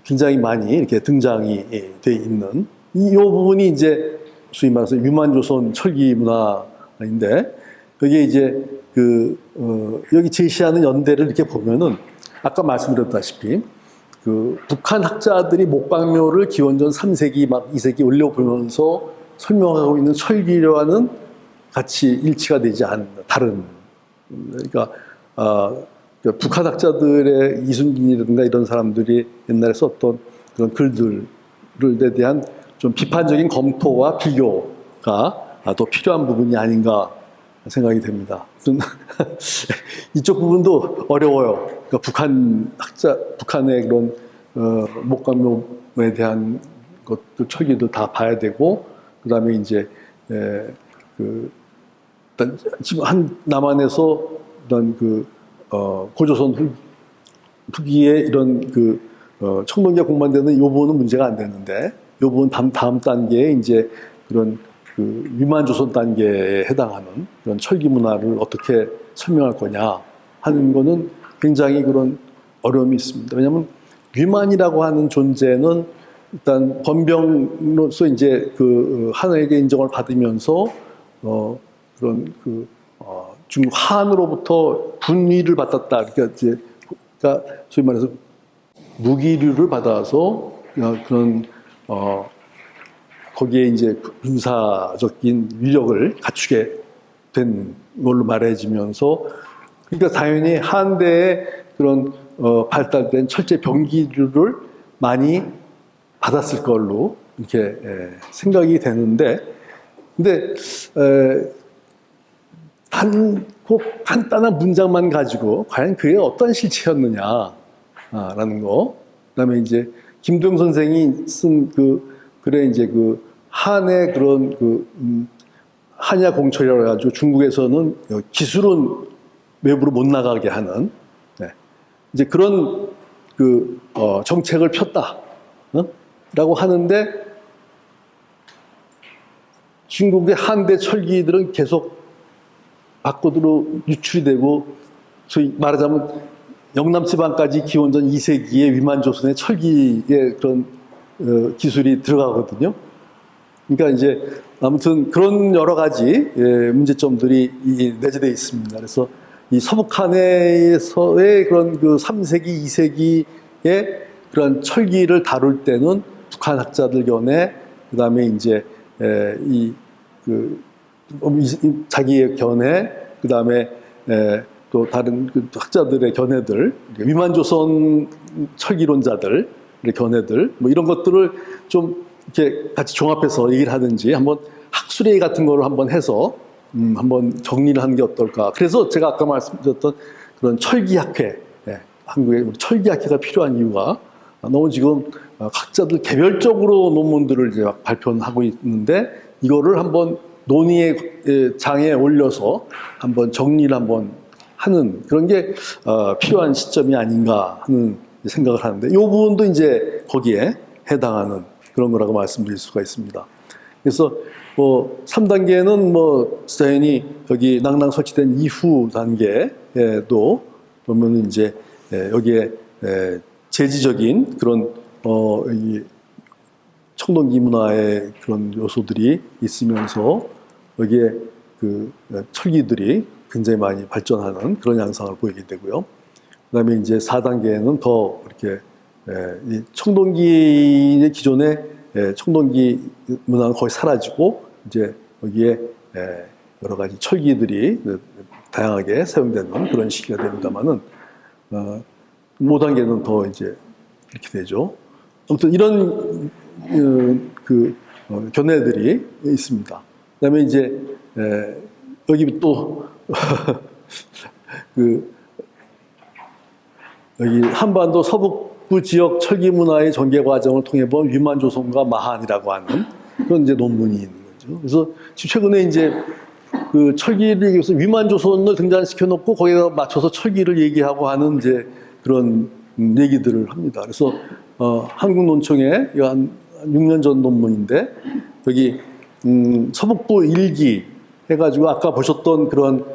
굉장히 많이 이렇게 등장이 돼 있는 이 부분이 이제 소위 말해서 유만조선 철기 문화인데, 여기에 이제 여기 제시하는 연대를 이렇게 보면은 아까 말씀드렸다시피 그 북한 학자들이 목방묘를 기원전 3세기 막 2세기 올려보면서 설명하고 있는 철기와는 같이 일치가 되지 않는 다른, 그러니까 북한 학자들의 이순긴이라든가 이런 사람들이 옛날에 썼던 그런 글들에 대한 좀 비판적인 검토와 비교가 더 필요한 부분이 아닌가 생각이 됩니다. 이쪽 부분도 어려워요. 그러니까 북한의 그런 목감묘에 대한 것들 철기도 다 봐야 되고, 그 다음에 이제 일단 지금 남한에서 이런 고조선 후기에 이런 청동기가 공부되는 이 부분은 문제가 안 되는데, 이 부분 다음 단계에 이제 그런 위만조선 단계에 해당하는 그런 철기 문화를 어떻게 설명할 거냐 하는 거는 굉장히 그런 어려움이 있습니다. 왜냐하면 위만이라고 하는 존재는 일단 번병으로서 이제 한에게 인정을 받으면서 그런 중국 한으로부터 분위를 받았다. 그러니까 소위 말해서 무기류를 받아서 그런 거기에 이제 군사적인 위력을 갖추게 된 걸로 말해지면서, 그러니까 당연히 한대의 그런 발달된 철제 병기류를 많이 받았을 걸로 이렇게 생각이 되는데, 근데 간단한 문장만 가지고 과연 그게 어떤 실체였느냐라는 거, 그다음에 이제 김도영 선생이 쓴 글에 이제 한의 그런 한야 공철이라고 해가지고 중국에서는 기술은 외부로 못 나가게 하는 이제 그런 정책을 폈다. 라고 하는데, 중국의 한대 철기들은 계속 밖으로 유출이 되고 소위 말하자면 영남 지방까지 기원전 2세기의 위만조선의 철기의 그런 기술이 들어가거든요. 그러니까 이제 아무튼 그런 여러 가지 문제점들이 내재되어 있습니다. 그래서 이 서북한에서의 그런 그 3세기, 2세기의 그런 철기를 다룰 때는 북한 학자들 견해, 그 다음에 이제 자기의 견해, 그 다음에 또 다른 그 학자들의 견해들, 위만조선 철기론자들의 견해들, 뭐 이런 것들을 좀 이렇게 같이 종합해서 얘기를 하든지 한번 학술회의 같은 거를 한번 해서 한번 정리를 하는 게 어떨까. 그래서 제가 아까 말씀드렸던 그런 철기학회, 한국에 철기학회가 필요한 이유가 너무 지금 학자들 개별적으로 논문들을 이제 발표하고 있는데 이거를 한번 논의의 장에 올려서 한번 정리를 한번 하는 그런 게 필요한 시점이 아닌가 하는 생각을 하는데 이 부분도 이제 거기에 해당하는 그런 거라고 말씀드릴 수가 있습니다. 그래서 뭐 3단계는 뭐 당연히 여기 낭랑 설치된 이후 단계에도 보면 이제 여기에 제지적인 그런 이 청동기 문화의 그런 요소들이 있으면서 여기에 그 철기들이 굉장히 많이 발전하는 그런 양상을 보이게 되고요. 그다음에 이제 4단계에는 더 이렇게 이 청동기의 기존의 청동기 문화가 거의 사라지고 이제 여기에 여러 가지 철기들이 다양하게 사용되는 그런 시기가 됩니다만은 5단계는 더 이제 이렇게 되죠. 아무튼 이런 견해들이 있습니다. 그다음에 이제 여기 또 여기 한반도 서북부 지역 철기 문화의 전개 과정을 통해 본 위만조선과 마한이라고 하는 그런 이제 논문이 있는 거죠. 그래서 최근에 이제 그 철기를 얘기해서 위만조선을 등장시켜 놓고 거기다 맞춰서 철기를 얘기하고 하는 이제 그런 얘기들을 합니다. 그래서 한국논청의 한 6년 전 논문인데 여기 서북부 일기 해가지고 아까 보셨던 그런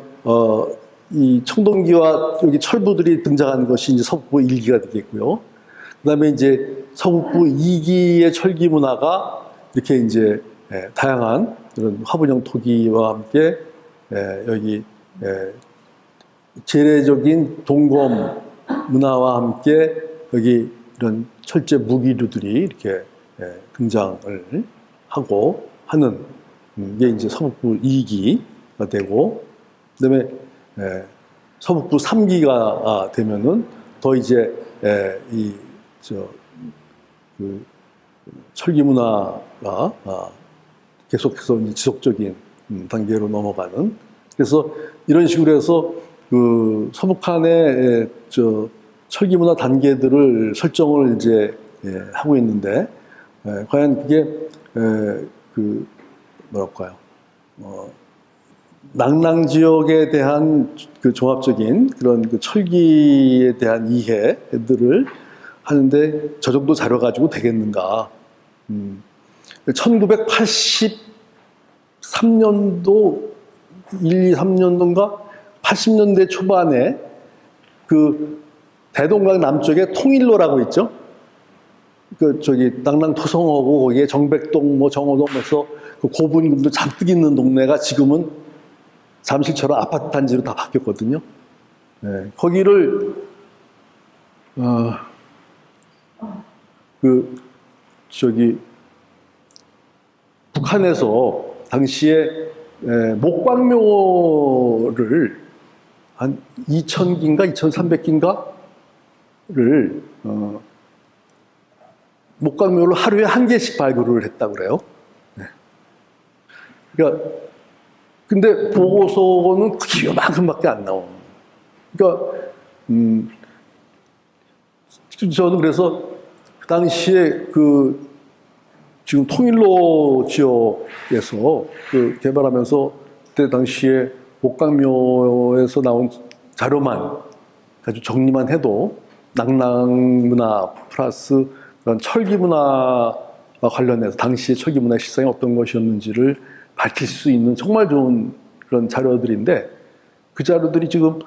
이 청동기와 여기 철부들이 등장하는 것이 이제 서북부 일기가 되겠고요. 그다음에 이제 서북부 2기의 철기 문화가 이렇게 이제 다양한 그런 화분형 토기와 함께 여기 재래적인 동검 문화와 함께 여기 이런 철제 무기류들이 이렇게 등장을 하고 하는 게 이제 서북부 2기가 되고, 그다음에 서북부 3기가 되면은 더 이제 그 철기 문화가 계속해서 지속적인 단계로 넘어가는. 그래서 이런 식으로 해서 그 서북한의 철기 문화 단계들을 설정을 이제 하고 있는데 과연 그게 그 뭐랄까요? 낭랑 지역에 대한 그 종합적인 그런 그 철기에 대한 이해들을 하는데 저 정도 자료 가지고 되겠는가? 1983년도 1, 2, 3년도인가 80년대 초반에 그 대동강 남쪽에 통일로라고 있죠. 그 저기 낭랑 토성하고 거기에 정백동 뭐 정호동에서 그 고분군도 잔뜩 있는 동네가 지금은 잠실처럼 아파트 단지로 다 바뀌었거든요. 거기를 그 저기 북한에서 당시에 목광묘를 한 2,000기인가 2,300기인가를 목광묘를 하루에 한 개씩 발굴을 했다고 그래요. 그러니까 근데 보고서는 크기 요만큼밖에 안 나오는. 그러니까 저는 그래서 그 당시에 그 지금 통일로 지역에서 그 개발하면서 그때 당시에 목강묘에서 나온 자료만 아주 정리만 해도 낭랑 문화 플러스 그런 철기 문화와 관련해서 당시의 철기 문화 실상이 어떤 것이었는지를 밝힐 수 있는 정말 좋은 그런 자료들인데 그 자료들이 지금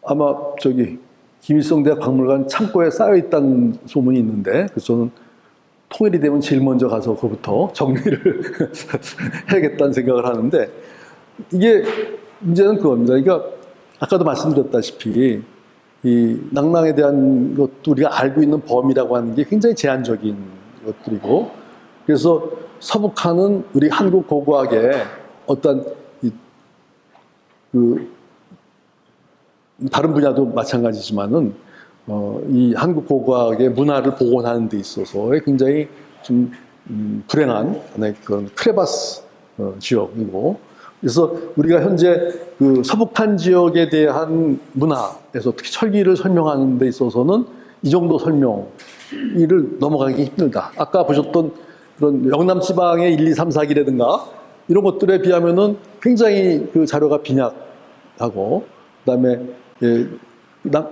아마 저기 김일성 대학 박물관 창고에 쌓여 있다는 소문이 있는데, 그래서 저는 통일이 되면 제일 먼저 가서 그거부터 정리를 해야겠다는 생각을 하는데, 이게 문제는 그겁니다. 그러니까 아까도 말씀드렸다시피 이 낭랑에 대한 것도 우리가 알고 있는 범위라고 하는 게 굉장히 제한적인 것들이고, 그래서 서북한은 우리 한국 고고학의 어떤 다른 분야도 마찬가지지만은 이 한국 고고학의 문화를 복원하는 데 있어서 굉장히 좀 불행한 하나의 그런 크레바스 지역이고, 그래서 우리가 현재 그 서북한 지역에 대한 문화에서 특히 철기를 설명하는 데 있어서는 이 정도 설명을 넘어가기 힘들다. 아까 보셨던 그런 영남 지방의 1, 2, 3, 4기라든가 이런 것들에 비하면은 굉장히 그 자료가 빈약하고, 그다음에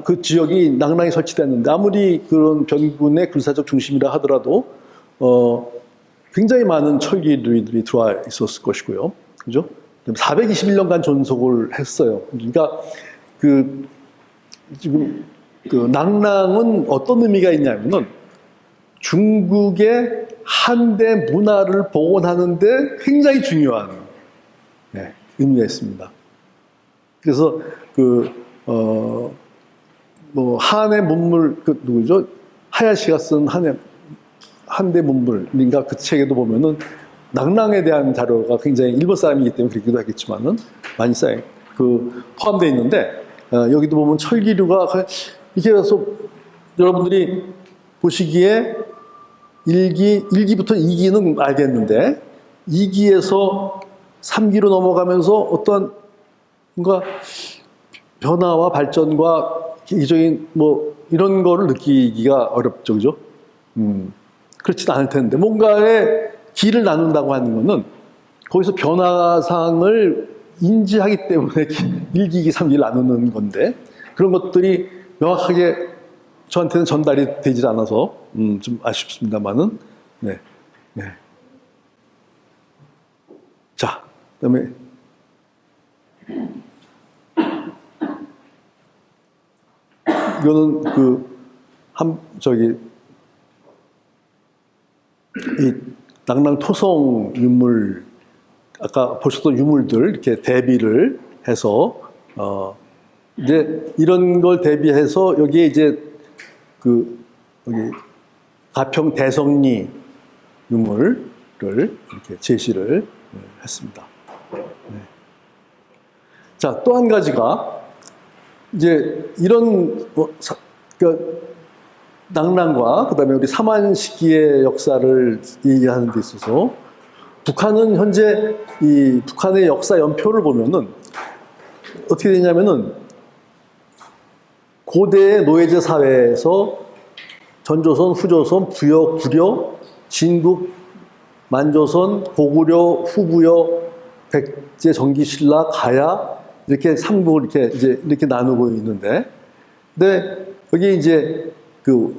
그 지역이 낭랑이 설치됐는데 아무리 그런 변군의 군사적 중심이라 하더라도 굉장히 많은 철기들이 들어와 있었을 것이고요. 그죠? 421년간 존속을 했어요. 그러니까 지금 낭랑은 어떤 의미가 있냐면은 중국의 한대 문화를 복원하는데 굉장히 중요한 의미가 있습니다. 그래서 한의 문물, 누구죠? 하야시가 쓴 한대 문물, 그러니까 그 책에도 보면은 낭랑에 대한 자료가 굉장히 일본 사람이기 때문에 그렇기도 하겠지만은 많이 포함되어 있는데, 여기도 보면 철기류가 이렇게 해서 여러분들이 보시기에 1기부터 2기는 알겠는데 2기에서 3기로 넘어가면서 어떤 뭔가 변화와 발전과 기적인 이런 거를 느끼기가 어렵죠, 그죠? 그렇지도 않을 텐데 뭔가의 길을 나눈다고 하는 거는 거기서 변화상을 인지하기 때문에 1기, 3기를 나누는 건데, 그런 것들이 명확하게 저한테는 전달이 되질 않아서 좀 아쉽습니다만은, 네. 자, 그다음에 이거는 이 낭랑 토성 유물, 아까 보셨던 유물들 이렇게 대비를 해서 이제 이런 걸 대비해서 여기에 이제 여기 가평 대성리 유물을 이렇게 제시를 했습니다. 네. 자, 또 한 가지가 이제 이런 낭랑과 그다음에 우리 삼한 시기의 역사를 얘기하는 데 있어서 북한은 현재 이 북한의 역사 연표를 보면은 어떻게 되냐면은 고대의 노예제 사회에서 전조선, 후조선, 부여, 구려, 진국, 만조선, 고구려, 후부여, 백제, 전기신라, 가야 이렇게 삼국을 이렇게 나누고 있는데, 근데 여기 이제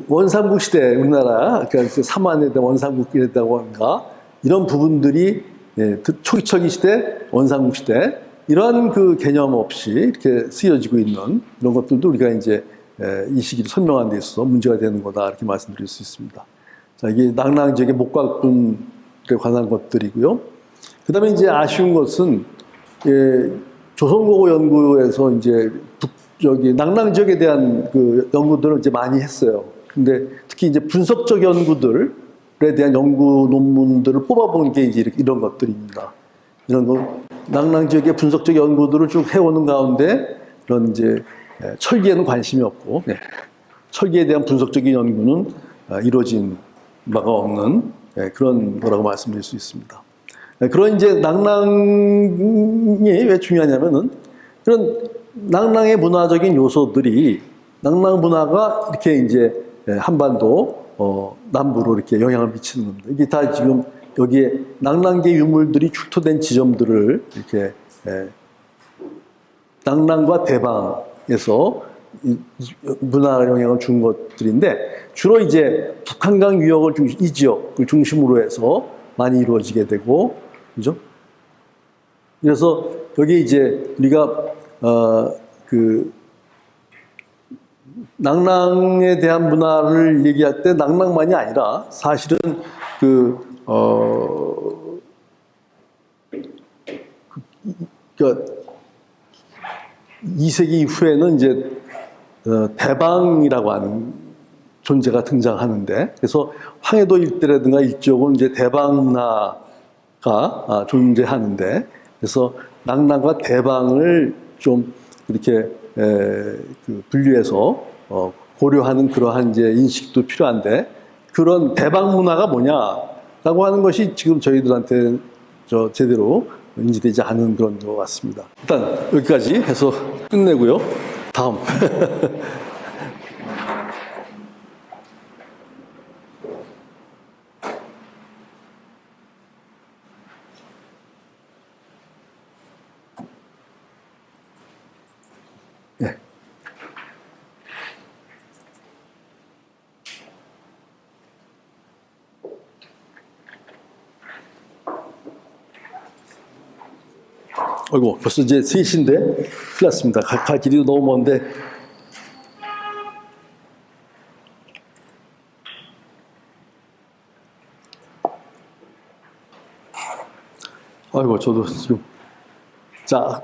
원삼국 시대 우리나라 그러니까 삼한에 대한 원삼국이라고 하는가 이런 부분들이 초기철기 시대, 원삼국 시대 이런 개념 없이 이렇게 쓰여지고 있는 이런 것들도 우리가 이제 이 시기를 설명하는 데 있어서 문제가 되는 거다 이렇게 말씀드릴 수 있습니다. 자, 이게 낭랑 지역의 목각분에 관한 것들이고요. 그 다음에 이제 아쉬운 것은 조선고고 연구에서 이제 낭랑 지역에 대한 연구들을 이제 많이 했어요. 근데 특히 이제 분석적 연구들에 대한 연구 논문들을 뽑아본 게 이제 이런 것들입니다. 이런 거, 낭랑 지역의 분석적 연구들을 쭉 해오는 가운데 이런 이제 철기에는 관심이 없고, 철기에 대한 분석적인 연구는 이루어진 바가 없는 그런 거라고 말씀드릴 수 있습니다. 그런 이제 낭랑이 왜 중요하냐면은 그런 낭랑의 문화적인 요소들이 낭랑 문화가 이렇게 이제 한반도 남부로 이렇게 영향을 미치는 겁니다. 이게 다 지금 여기에 낭랑계 유물들이 출토된 지점들을 이렇게 낭랑과 대방에서 문화 영향을 준 것들인데 주로 이제 북한강 유역을 이 지역을 중심으로 해서 많이 이루어지게 되고, 그죠? 그래서 여기 이제 우리가 그 낭랑에 대한 문화를 얘기할 때 낭랑만이 아니라 사실은 그러니까 2세기 이후에는 이제 대방이라고 하는 존재가 등장하는데, 그래서 황해도 일대라든가 이쪽은 이제 대방 문화가 존재하는데, 그래서 낭랑과 대방을 좀 이렇게 분류해서 고려하는 그러한 이제 인식도 필요한데, 그런 대방 문화가 뭐냐라고 하는 것이 지금 저희들한테 제대로 인지되지 않은 그런 것 같습니다. 일단 여기까지 해서 끝내고요. 다음. 네. 아이고, 벌써 이제 3시인데, 큰일 났습니다. 갈 길이 너무 먼데. 아이고, 저도 지금, 자,